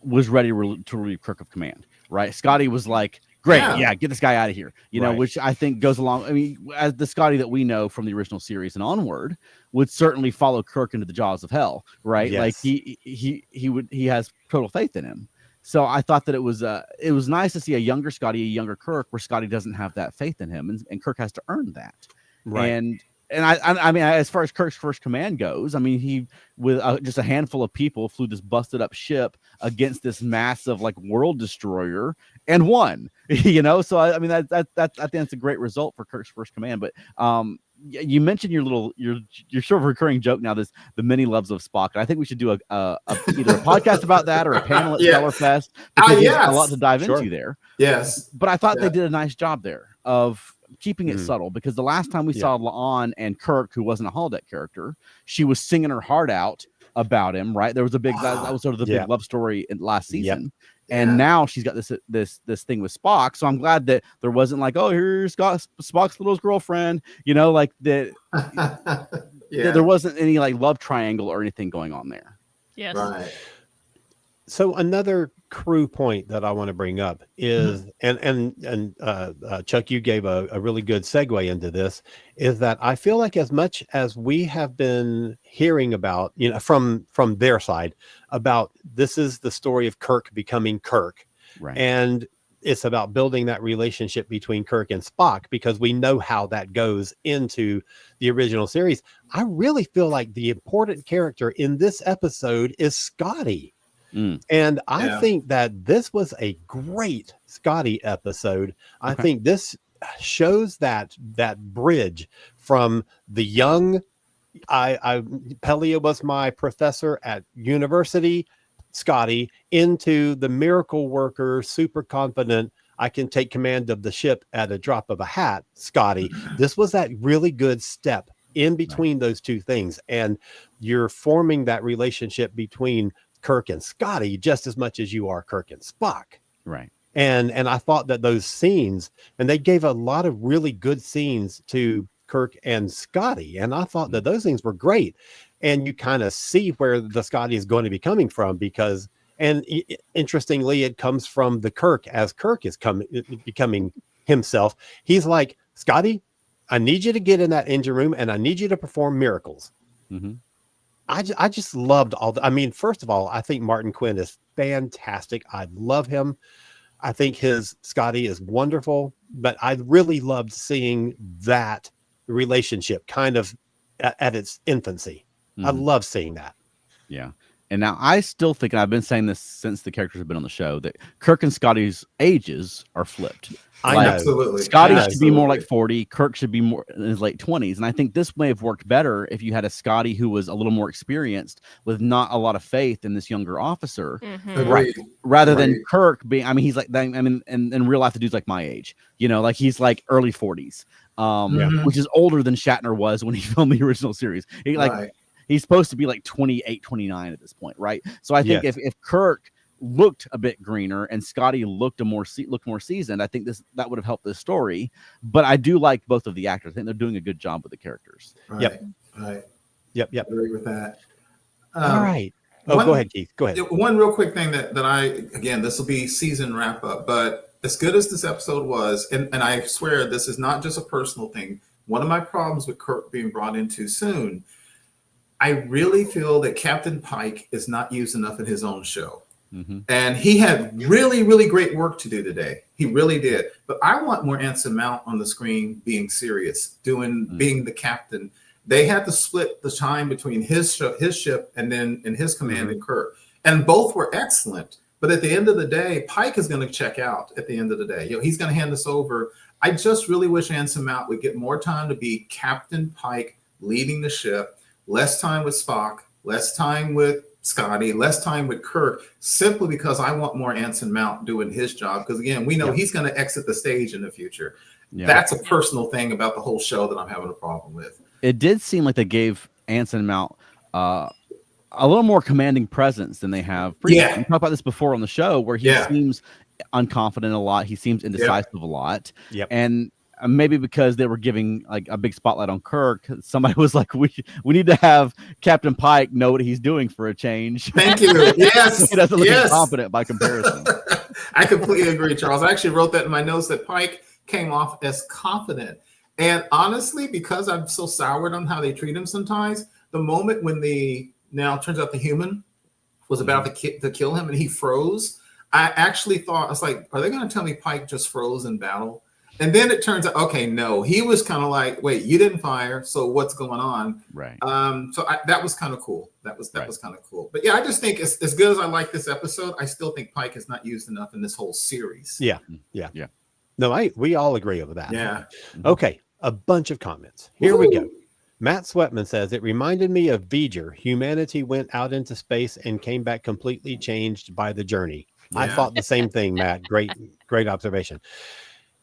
was ready to relieve Kirk of command. Right? Scotty was like, great, yeah, get this guy out of here. You know, which I think goes along. I mean, as the Scotty that we know from the original series and onward would certainly follow Kirk into the jaws of hell, right? Yes. Like he has total faith in him. So I thought that it was nice to see a younger Scotty, a younger Kirk, where Scotty doesn't have that faith in him, and Kirk has to earn that. Right. And I mean, as far as Kirk's first command goes, I mean, he with just a handful of people flew this busted up ship against this massive like world destroyer and won. You know, so I mean I think that's a great result for Kirk's first command. But you mentioned your sort of recurring joke now, the many loves of Spock, and I think we should do either a podcast about that or a panel at Stellar Fest, because there's a lot to dive into there. Yes, but I thought they did a nice job there of keeping it subtle, because the last time we saw La'an and Kirk, who wasn't a holodeck character, she was singing her heart out about him, right? There was a big that was sort of the big love story in last season. And now she's got this thing with Spock. So I'm glad that there wasn't like, oh, here's Spock's little girlfriend, you know, like that. There wasn't any like love triangle or anything going on there. Yes. Right. So another crew point that I want to bring up is, and Chuck, you gave a really good segue into this, is that I feel like as much as we have been hearing about, you know, from their side about this is the story of Kirk becoming Kirk, right? And it's about building that relationship between Kirk and Spock, because we know how that goes into the original series. I really feel like the important character in this episode is Scotty. And I think that this was a great Scotty episode. I think this shows that bridge from the young, Pelia was my professor at university, Scotty, into the miracle worker, super confident, I can take command of the ship at a drop of a hat, Scotty. This was that really good step in between those two things. And you're forming that relationship between Kirk and Scotty just as much as you are Kirk and Spock. Right. And I thought that those scenes, and they gave a lot of really good scenes to Kirk and Scotty, and I thought that those things were great. And you kind of see where the Scotty is going to be coming from, because, and interestingly, it comes from the Kirk as Kirk is becoming himself. He's like, Scotty, I need you to get in that engine room and I need you to perform miracles. I just loved I mean, first of all, I think Martin Quinn is fantastic. I love him. I think his Scotty is wonderful, but I really loved seeing that relationship kind of at its infancy. I love seeing that. Yeah. And now I still think, and I've been saying this since the characters have been on the show, that Kirk and Scotty's ages are flipped. Absolutely. Scotty should be more like 40. Kirk should be more in his late 20s. And I think this may have worked better if you had a Scotty who was a little more experienced with not a lot of faith in this younger officer, rather than Kirk being, I mean, he's like, I mean, and in real life, the dude's like my age, you know, like he's like early 40s, which is older than Shatner was when he filmed the original series. He's supposed to be like 28, 29 at this point, right? So I think if Kirk looked a bit greener and Scotty looked more seasoned, I think that would have helped this story. But I do like both of the actors. I think they're doing a good job with the characters. Yep. Agree with that. All right. Go ahead, Keith. Go ahead. One real quick thing that again, this will be season wrap up, but as good as this episode was, and I swear this is not just a personal thing. One of my problems with Kirk being brought in too soon, I really feel that Captain Pike is not used enough in his own show. And he had really, really great work to do today. He really did. But I want more Anson Mount on the screen being serious, being the captain. They had to split the time between his ship and then in his command and Kirk. And both were excellent. But at the end of the day, Pike is going to check out at the end of the day. You know, he's going to hand us over. I just really wish Anson Mount would get more time to be Captain Pike leading the ship, less time with Spock, less time with Scotty, less time with Kirk, simply because I want more Anson Mount doing his job. Because again, we know he's going to exit the stage in the future. That's a personal thing about the whole show that I'm having a problem with. It did seem like they gave Anson Mount a little more commanding presence than they have previously. We talked about this before on the show, where he seems unconfident a lot. He seems indecisive a lot. And maybe because they were giving like a big spotlight on Kirk, somebody was like, we need to have Captain Pike know what he's doing for a change. Thank you. Yes. He doesn't look Yes. incompetent by comparison. I completely agree, Charles. I actually wrote that in my notes that Pike came off as confident. And honestly, because I'm so soured on how they treat him sometimes, the moment when now turns out the human was about to kill him and he froze, I actually thought, I was like, are they going to tell me Pike just froze in battle? And then it turns out, okay, no, he was kind of like, wait, you didn't fire, so what's going on? Right. That was kind of cool. That was kind of cool. But yeah, I just think as good as I like this episode, I still think Pike is not used enough in this whole series. Yeah. No, we all agree with that. Yeah. Okay, a bunch of comments. Here we go. Matt Sweatman says, it reminded me of V'ger. Humanity went out into space and came back completely changed by the journey. Yeah. I thought the same thing, Matt. Great observation.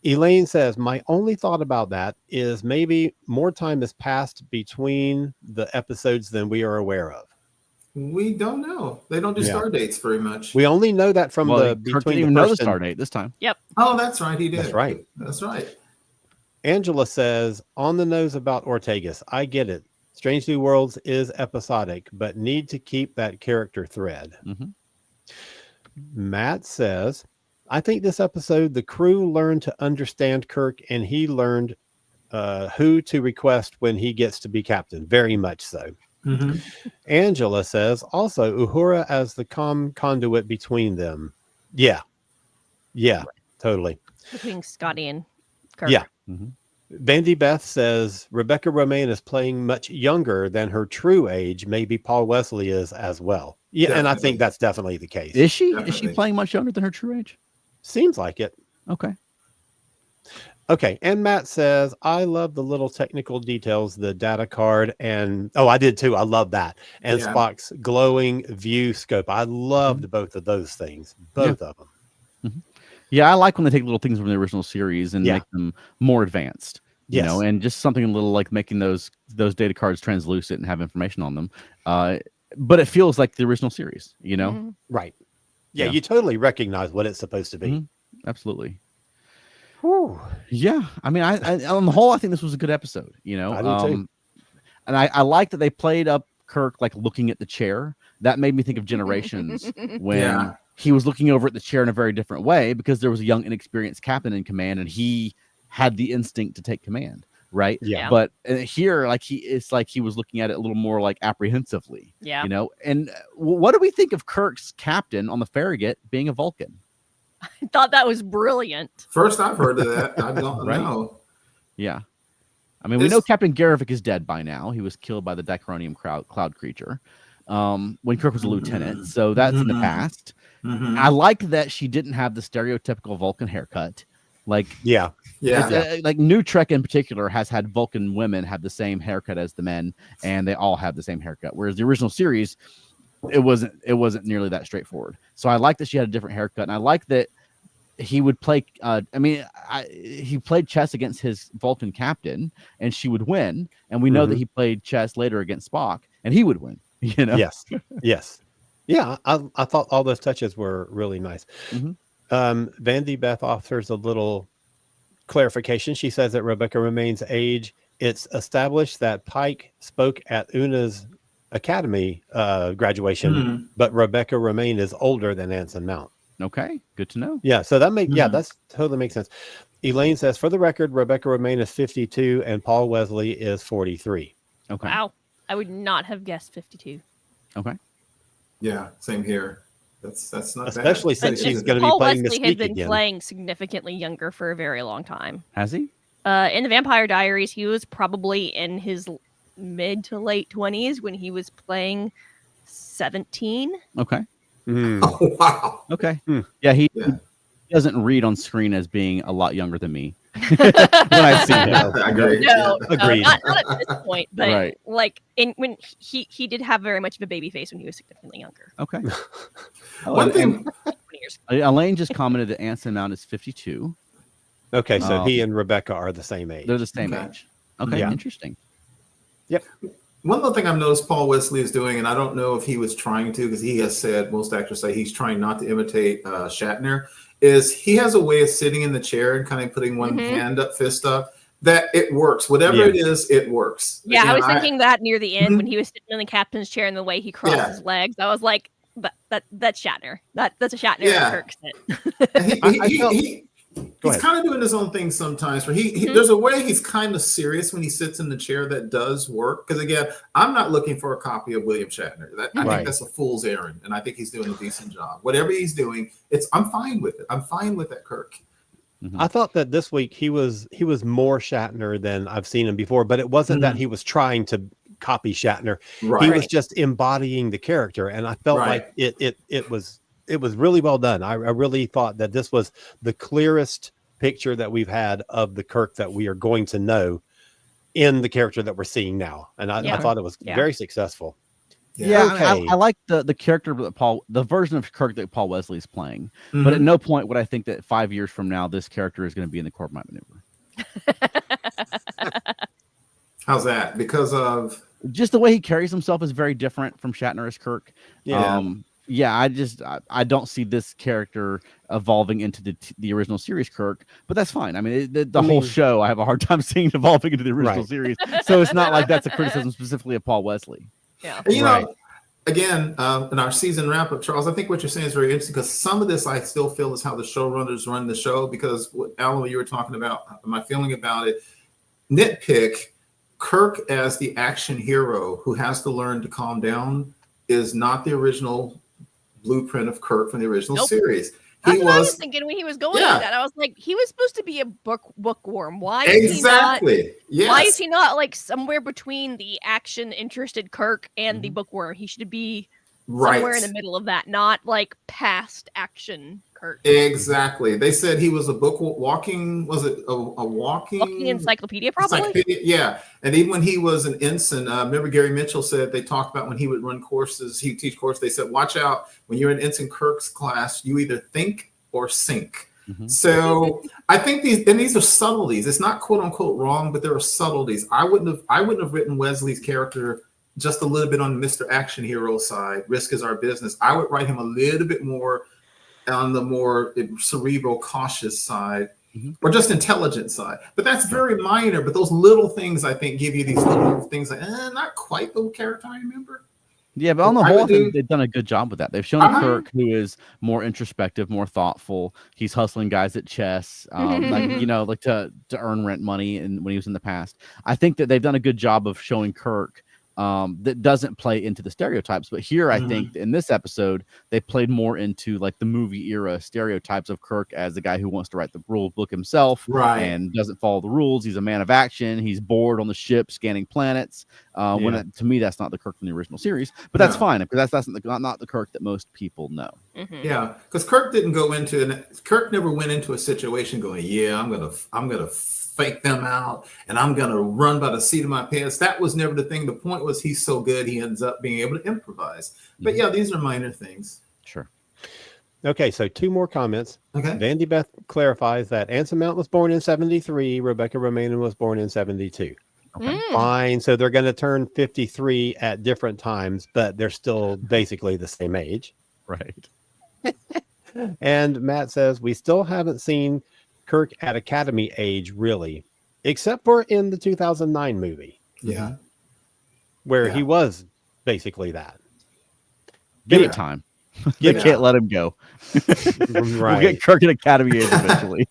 Elaine says, my only thought about that is maybe more time has passed between the episodes than we are aware of. We don't know. They don't do star dates very much. We only know that from Kirk between didn't even know the star date this time. Yep. Oh, that's right. He did. That's right. That's right. Angela says, on the nose about Ortegas. I get it. Strange New Worlds is episodic, but need to keep that character thread. Mm-hmm. Matt says, I think this episode, the crew learned to understand Kirk and he learned who to request when he gets to be captain. Very much so. Mm-hmm. Angela says, also, Uhura as the conduit between them. Yeah. Yeah, totally. Between Scotty and Kirk. Yeah. Mm-hmm. Vandy Beth says, Rebecca Romaine is playing much younger than her true age. Maybe Paul Wesley is as well. Yeah, Definitely. and I think that's definitely the case. Is she? Is Definitely. she playing much younger than her true age? Seems like it. Okay. Okay, and Matt says, I love the little technical details, the data card, and I did too. I love that. And Yeah. Spock's glowing view scope. I loved both of those things. Both of them. Yeah, I like when they take little things from the original series and make them more advanced. You know, and just something a little like making those data cards translucent and have information on them. But it feels like the original series, you know? Mm-hmm. Right. Yeah, Yeah. you totally recognize what it's supposed to be. Mm-hmm. Absolutely. Whew. Yeah, I mean, I on the whole, I think this was a good episode. You know, I do too. And I like that they played up Kirk like looking at the chair. That made me think of Generations when he was looking over at the chair in a very different way because there was a young, inexperienced captain in command, and he had the instinct to take command. Right. Yeah. But here, like it's like he was looking at it a little more like apprehensively. Yeah. You know, and what do we think of Kirk's captain on the Farragut being a Vulcan? I thought that was brilliant. First I've heard of that. I don't Right. know. Yeah. I mean, we know Captain Garivik is dead by now. He was killed by the Dichronicum cloud creature when Kirk was a lieutenant. So that's in the past. Mm-hmm. I like that she didn't have the stereotypical Vulcan haircut. Like, like New Trek in particular has had Vulcan women have the same haircut as the men, and they all have the same haircut. Whereas the original series, it wasn't nearly that straightforward. So I like that she had a different haircut, and I like that he would play. He played chess against his Vulcan captain, and she would win. And we know that he played chess later against Spock, and he would win. You know? Yes. Yeah, I thought all those touches were really nice. Mm-hmm. Vandy Beth offers a little clarification. She says that Rebecca Romaine's age, it's established that Pike spoke at Una's academy graduation, but Rebecca Romaine is older than Anson Mount. Okay, good to know. Yeah, so that that's totally makes sense. Elaine says, for the record, Rebecca Romaine is 52 and Paul Wesley is 43. Okay. Wow. I would not have guessed 52. Okay. Yeah, same here. That's not especially bad. since she's going to be Paul playing Wesley Mystique had been again. playing significantly younger for a very long time. Has he? In the Vampire Diaries, he was probably in his mid to late 20s when he was playing 17. Okay. Oh, wow. Okay. Yeah, he doesn't read on screen as being a lot younger than me. When I see him. I agree. No, Agreed. not at this point, but Right. like when he did have very much of a baby face when he was significantly younger. Okay. One thing, 20 years. Elaine just commented that Anson Mount is 52. Okay, so he and Rebecca are the same age. They're the same Okay. age. Okay, Yeah. interesting. one other thing I've noticed Paul Wesley is doing, and I don't know if he was trying to, because he has said, most actors say he's trying not to imitate Shatner, is he has a way of sitting in the chair and kind of putting one Mhm. hand up, fist up, that it works. Whatever it is, it works. Yeah, You I know, was thinking that near the end Mhm. when he was sitting in the captain's chair and the way he crossed Yeah. his legs, I was like, that's Shatner. That's a Shatner Yeah. and Kirk sit. And he's ahead. kind of doing his own thing sometimes. Where Mhm. there's a way he's kind of serious when he sits in the chair that does work. Because again, I'm not looking for a copy of William Shatner. I Right. think that's a fool's errand, and I think he's doing a decent job. Whatever he's doing, I'm fine with it. I'm fine with that, Kirk. I thought that this week he was more Shatner than I've seen him before, but it wasn't that he was trying to copy Shatner. Right. He was just embodying the character, and I felt like it was really well done. I really thought that this was the clearest picture that we've had of the Kirk that we are going to know in the character that we're seing now, and I thought it was very successful. Yeah, Okay. I like the character that the version of Kirk that Paul Wesley is playing, but at Mhm. no point would I think that 5 years from now this character is going to be in the Corbomite maneuver. How's that? Because of Just the way he carries himself is very different from Shatner as Kirk. I don't see this character evolving into the original series Kirk, but that's fine. I mean, the whole show I have a hard time seeing evolving into the original series, so it's not like that's a criticism specifically of Paul Wesley. Yeah. And, you know, again, in our season wrap up, Charles, I think what you're saying is very interesting because some of this I still feel is how the showrunners run the show. Because what Alan, you were talking about, my feeling about it, nitpick, Kirk as the action hero who has to learn to calm down is not the original blueprint of Kirk from the original series. That's what I was thinking when he was going through that. I was like, he was supposed to be a bookworm. Why is he not? Yes. Why is he not like somewhere between the action interested Kirk and the bookworm? He should be somewhere in the middle of that, not like past action Kirk. Exactly. They said he was a walking Walking encyclopedia, probably. Encyclopedia, yeah. And even when he was an ensign, remember Gary Mitchell said they talked about when he would run courses, he would teach courses. They said, watch out when you're in Ensign Kirk's class, you either think or sink. So I think these are subtleties. It's not quote unquote wrong, but there are subtleties. I wouldn't have written Wesley's character just a little bit on Mr. Action Hero side. Risk is our business. I would write him a little bit more on the more cerebral, cautious side, or just intelligent side. But that's very minor. But those little things, I think, give you these little things like, not quite the character I remember. Yeah, but on the whole, I think they've done a good job with that. They've shown a Kirk who is more introspective, more thoughtful. He's hustling guys at chess, like to earn rent money, and when he was in the past. I think that they've done a good job of showing Kirk that doesn't play into the stereotypes. But here, I think in this episode, they played more into like the movie era stereotypes of Kirk as the guy who wants to write the rule book himself and doesn't follow the rules. He's a man of action. He's bored on the ship scanning planets. To me, that's not the Kirk from the original series, but that's fine because that's not the Kirk that most people know. Yeah, because Kirk didn't go into Kirk never went into a situation going, I'm gonna fake them out and I'm gonna run by the seat of my pants. That was never the thing. The point was he's so good he ends up being able to improvise. But yeah, these are minor things. Sure. Okay, so 2 more comments. Okay. Vandy Beth clarifies that Anson Mount was born in 73, Rebecca Romanen was born in 72. Okay. Fine. So they're going to turn 53 at different times, but they're still basically the same age. Right. And Matt says, we still haven't seen Kirk at Academy age, really, except for in the 2009 movie. Yeah. Where he was basically that. Give it time. You can't let him go. We'll get Kirk at Academy age eventually.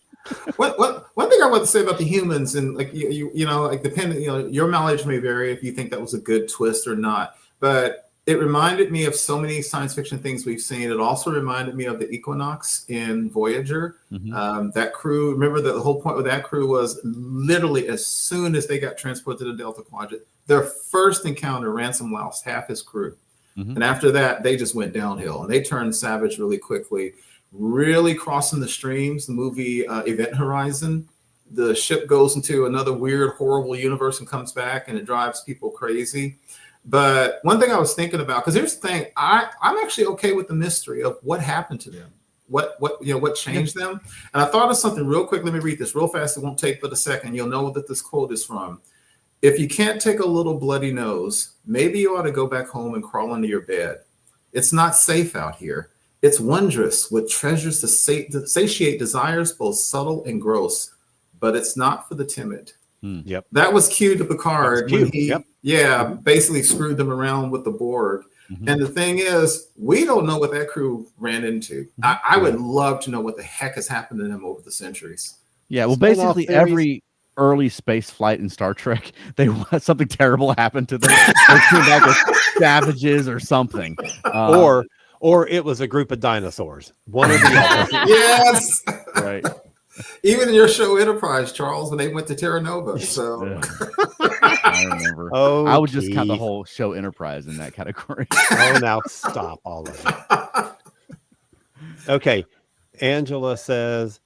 One thing I want to say about the humans, and like you know, like depending, your mileage may vary if you think that was a good twist or not. But it reminded me of so many science fiction things we've seen. It also reminded me of the Equinox in Voyager. That crew, remember the whole point with that crew was literally as soon as they got transported to the Delta Quadrant, their first encounter, Ransom lost half his crew. And after that, they just went downhill and they turned savage really quickly, really crossing the streams. The movie Event Horizon, the ship goes into another weird, horrible universe and comes back and it drives people crazy. But one thing I was thinking about, because here's the thing, I'm actually okay with the mystery of what happened to them, what changed them. And I thought of something real quick. Let me read this real fast. It won't take but a second. You'll know that this quote is from. If you can't take a little bloody nose, maybe you ought to go back home and crawl into your bed. It's not safe out here. It's wondrous with treasures to satiate desires both subtle and gross, but it's not for the timid. Yep. That was Q to Picard when he, basically screwed them around with the Borg. And the thing is, we don't know what that crew ran into. I would love to know what the heck has happened to them over the centuries. Yeah, well, basically every early space flight in Star Trek, something terrible happened to them. They came back as savages or something. Or it was a group of dinosaurs. One or the other. Yes. Right. Even in your show Enterprise, Charles, when they went to Terra Nova. So I remember. Oh, I would just count the whole show Enterprise in that category. Oh, now stop all of it. Okay. Angela says,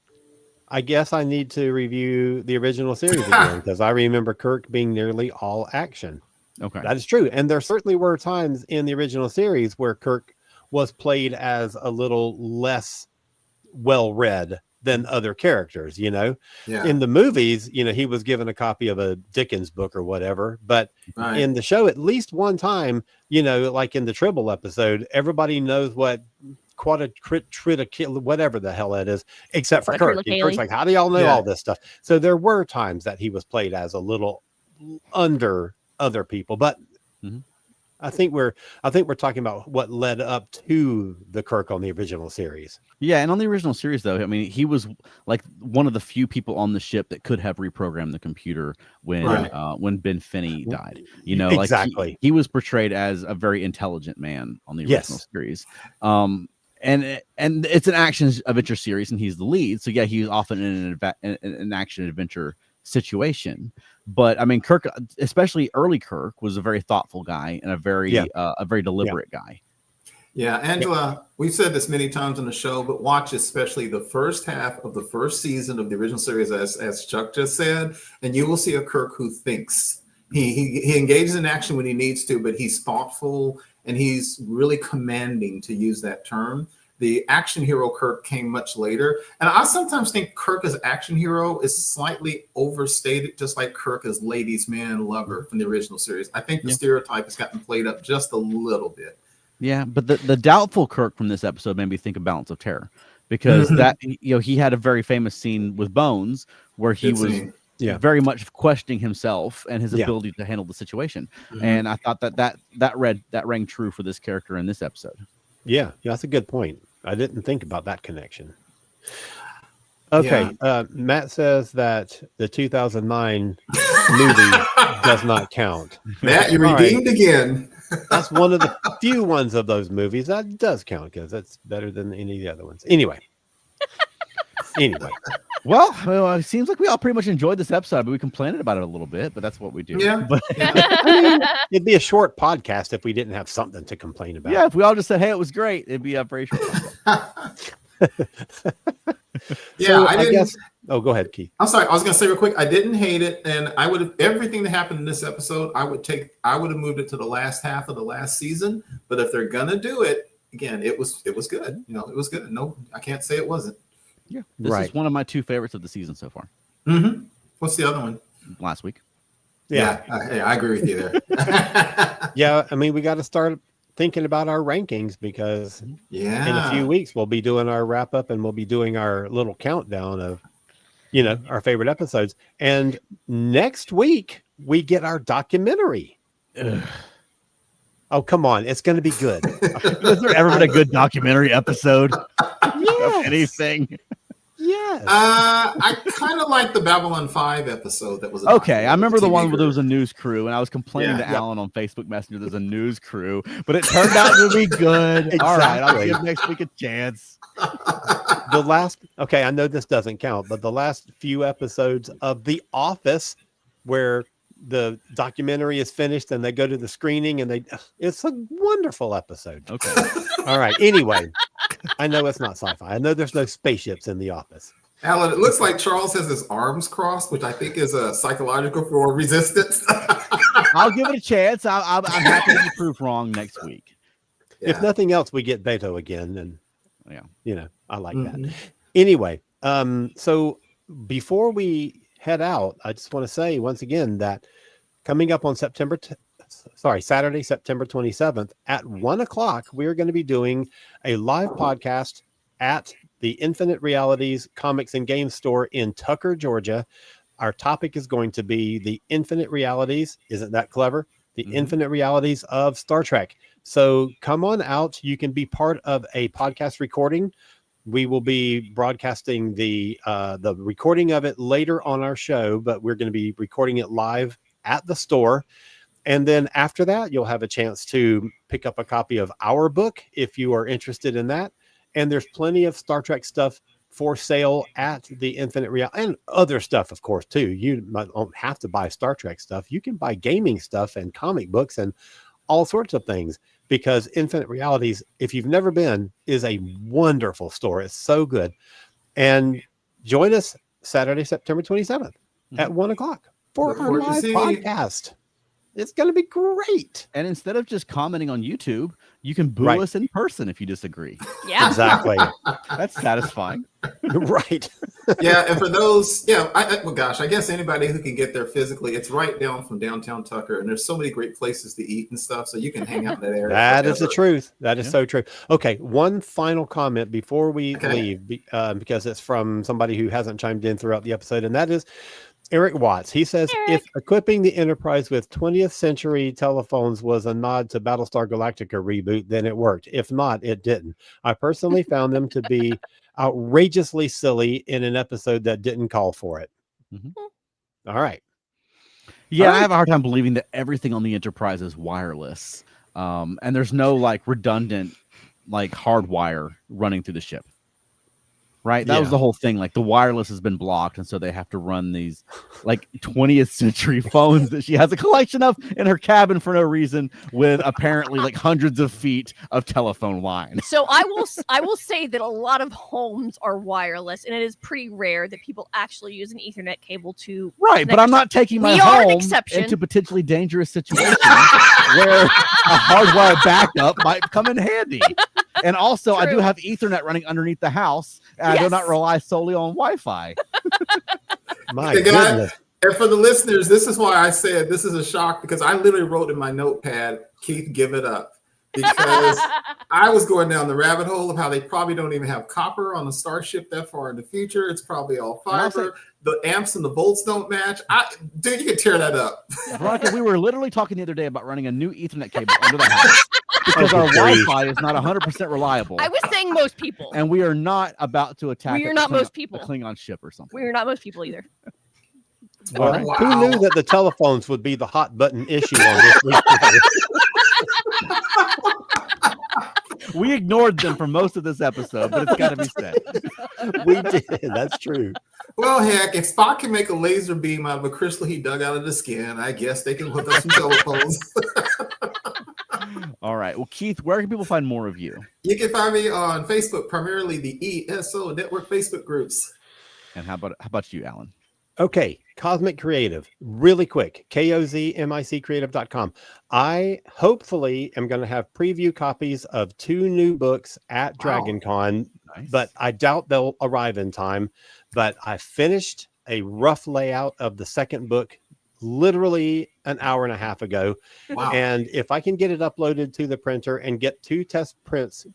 I guess I need to review the original series again because I remember Kirk being nearly all action. Okay. That is true. And there certainly were times in the original series where Kirk was played as a little less well-read than other characters, you know. In the movies, you know, he was given a copy of a Dickens book or whatever, but in the show, at least one time, you know, like in the Tribble episode, everybody knows what whatever the hell that is, except for Kirk. And Kirk's like, how do y'all know all this stuff? So there were times that he was played as a little under other people, but I think we're talking about what led up to the Kirk on the original series. Yeah, and on the original series, though, I mean, he was like one of the few people on the ship that could have reprogrammed the computer when Ben Finney died. You know, exactly. Like he was portrayed as a very intelligent man on the original series. And it's an action adventure series, and he's the lead. So yeah, he was often in an action adventure situation. But I mean, Kirk, especially early Kirk, was a very thoughtful guy and a very deliberate guy. Yeah, Angela, we've said this many times on the show, but watch especially the first half of the first season of the original series, as Chuck just said, and you will see a Kirk who thinks. He engages in action when he needs to, but he's thoughtful and he's really commanding, to use that term. The action hero Kirk came much later. And I sometimes think Kirk as action hero is slightly overstated, just like Kirk as ladies' man lover from the original series. I think the stereotype has gotten played up just a little bit. Yeah, but the doubtful Kirk from this episode made me think of Balance of Terror, because that, you know, he had a very famous scene with Bones where he was very much questioning himself and his ability to handle the situation. And I thought that rang true for this character in this episode. Yeah, that's a good point. I didn't think about that connection. Okay, Matt says that the 2009 movie does not count. Matt, you're redeemed again. That's one of the few ones of those movies that does count, because that's better than any of the other ones. Anyway. Well, it seems like we all pretty much enjoyed this episode, but we complained about it a little bit, but that's what we do. Yeah. But, I mean, it'd be a short podcast if we didn't have something to complain about. Yeah, if we all just said, hey, it was great, it'd be a very short podcast. I guess. Oh, go ahead, Keith. I'm sorry. I was going to say real quick, I didn't hate it. And I would have, everything that happened in this episode, I would have moved it to the last half of the last season. But if they're going to do it, again, it was good. You know, it was good. No, I can't say it wasn't. Yeah, this is one of my two favorites of the season so far. What's the other one? Last week. Yeah, I agree with you there. Yeah, I mean, we got to start thinking about our rankings, because in a few weeks we'll be doing our wrap up and we'll be doing our little countdown of, you know, our favorite episodes. And next week we get our documentary. Oh, come on. It's going to be good. Has there ever been a good documentary episode of anything? Yes. I kind of like the Babylon 5 episode that was okay. I remember the one where there was a news crew, and I was complaining to Alan on Facebook Messenger there's a news crew, but it turned out to be good. Exactly. All right, I'll give next week a chance. I know this doesn't count, but the last few episodes of The Office, where the documentary is finished and they go to the screening, and it's a wonderful episode. Okay. All right. Anyway, I know it's not sci-fi. I know there's no spaceships in The Office. Alan, it looks like Charles has his arms crossed, which I think is a psychological for resistance. I'll give it a chance. I'm happy to be proved wrong next week. Yeah. If nothing else, we get Beto again, and you know, I like that. Anyway, so before we head out, I just want to say once again that coming up on September Saturday, September 27th at 1 o'clock. We're going to be doing a live podcast at the Infinite Realities Comics and Games Store in Tucker, Georgia. Our topic is going to be the infinite realities. Isn't that clever? The infinite realities of Star Trek. So come on out. You can be part of a podcast recording. We will be broadcasting the recording of it later on our show, but we're going to be recording it live at the store. And then after that, you'll have a chance to pick up a copy of our book if you are interested in that. And there's plenty of Star Trek stuff for sale at the Infinite Reality, and other stuff, of course, too. You don't have to buy Star Trek stuff. You can buy gaming stuff and comic books and all sorts of things, because Infinite Realities, if you've never been, is a wonderful store. It's so good. And join us Saturday, September 27th at 1 o'clock for our live podcast. It's going to be great. And instead of just commenting on YouTube, you can boo us in person if you disagree. Yeah, exactly. That's satisfying. Right. Yeah. And for those, well, gosh, I guess anybody who can get there physically, it's right down from downtown Tucker. And there's so many great places to eat and stuff. So you can hang out in that area. That is the truth. That is so true. Okay. One final comment before we leave, because it's from somebody who hasn't chimed in throughout the episode. And that is Eric Watts. He says, if equipping the Enterprise with 20th century telephones was a nod to Battlestar Galactica reboot, then it worked. If not, it didn't. I personally found them to be outrageously silly in an episode that didn't call for it. All right. Yeah, I have a hard time believing that everything on the Enterprise is wireless. And there's no like redundant like hardwire running through the ship. Right. That was the whole thing. Like the wireless has been blocked. And so they have to run these like 20th century phones that she has a collection of in her cabin for no reason, with apparently like hundreds of feet of telephone lines. So I will say that a lot of homes are wireless, and it is pretty rare that people actually use an Ethernet cable to. Right. But I'm not taking my home into potentially dangerous situations where a hardwire backup might come in handy. And also, I do have Ethernet running underneath the house, and I do not rely solely on Wi-Fi. My goodness. And for the listeners, this is why I said this is a shock, because I literally wrote in my notepad, Keith, give it up. Because I was going down the rabbit hole of how they probably don't even have copper on the Starship that far in the future. It's probably all fiber. The amps and the volts don't match. Dude, you can tear that up. Veronica, we were literally talking the other day about running a new Ethernet cable under the house because our Wi-Fi is not 100% reliable. I was saying most people. And we are not about to attack We are not most people. a Klingon ship or something. We are not most people either. Well, who knew that the telephones would be the hot button issue on this week? We ignored them for most of this episode, but it's got to be said. We did. That's true. Well, heck, if Spock can make a laser beam out of a crystal he dug out of the skin, I guess they can hook up some telephones. All right. Well, Keith, where can people find more of you? You can find me on Facebook, primarily the ESO Network Facebook groups. And how about you, Alan? Okay, Cosmic Creative, really quick, kozmiccreative.com. I hopefully am going to have preview copies of 2 new books at DragonCon, but I doubt they'll arrive in time. But I finished a rough layout of the second book literally an hour and a half ago. Wow. And if I can get it uploaded to the printer and get 2 test prints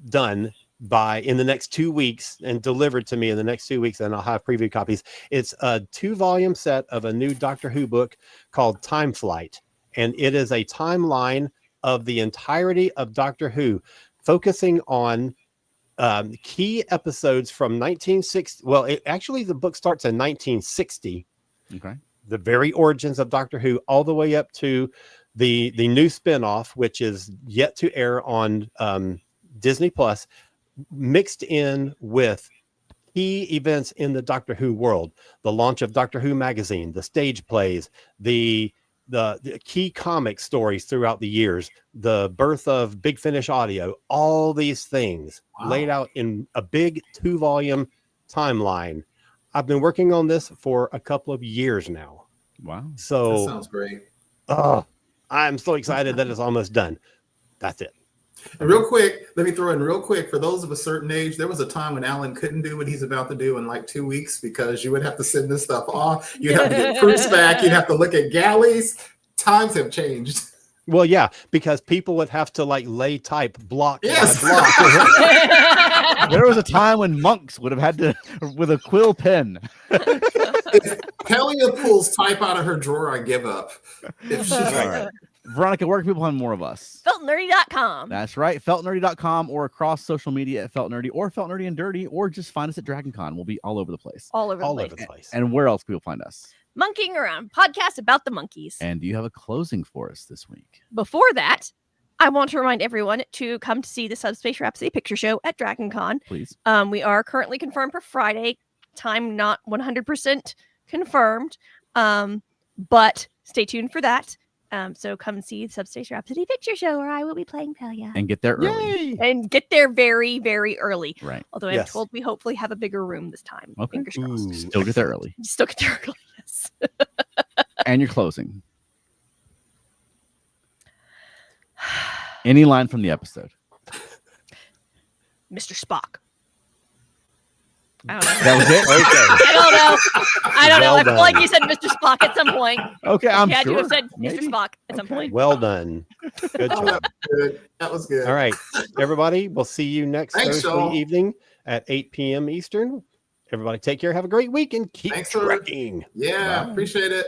done in the next 2 weeks and delivered to me in the next 2 weeks, and I'll have preview copies. It's a 2-volume set of a new Doctor Who book called Time Flight, and it is a timeline of the entirety of Doctor Who, focusing on key episodes from 1960. Well, actually the book starts in 1960. Okay. The very origins of Doctor Who, all the way up to the new spinoff, which is yet to air on Disney Plus, mixed in with key events in the Doctor Who world, the launch of Doctor Who magazine, the stage plays, the key comic stories throughout the years, the birth of Big Finish Audio, all these things laid out in a big 2-volume timeline. I've been working on this for a couple of years now. Wow. So that sounds great. I'm so excited that it's almost done. That's it. And real quick, let me throw in real quick, for those of a certain age, there was a time when Alan couldn't do what he's about to do in like 2 weeks, because you would have to send this stuff off. You'd have to get proofs back. You'd have to look at galleys. Times have changed. Well, yeah, because people would have to like lay type block Yes. by block. There was a time when monks would have had to with a quill pen. If Pelia pulls type out of her drawer, I give up. If she's All right. Veronica, where can people find more of us? Feltnerdy.com. That's right. Feltnerdy.com or across social media at Feltnerdy or Feltnerdy and Dirty, or just find us at DragonCon. We'll be all over the place. All over the All place. over the place. And where else can people find us? Monkeying Around, podcast about the monkeys. And do you have a closing for us this week? Before that, I want to remind everyone to come to see the Subspace Rhapsody picture show at DragonCon. Please. We are currently confirmed for Friday. Time not 100% confirmed, but stay tuned for that. So come see the Subspace Rhapsody picture show where I will be playing Pelia. And get there early. Yay! And get there very, very early. Right. Although I'm Yes. told we hopefully have a bigger room this time. Okay. Fingers crossed. Ooh. Still get there early. Still get there early, yes. And your closing. Any line from the episode. Mr. Spock. I don't know. That was it? Okay. I don't know. I don't know. Well I feel like done. you said Mr. Spock at some point. Okay, I'm You had sure. to have said Mr. Maybe. Spock at some Okay. point. Well done. Good Oh, job. that was good. That was good. All right, everybody. We'll see you next Thanks, Thursday y'all. evening at 8 p.m. Eastern. Everybody take care. Have a great week and keep Thanks for- trekking. Yeah, Wow. appreciate it.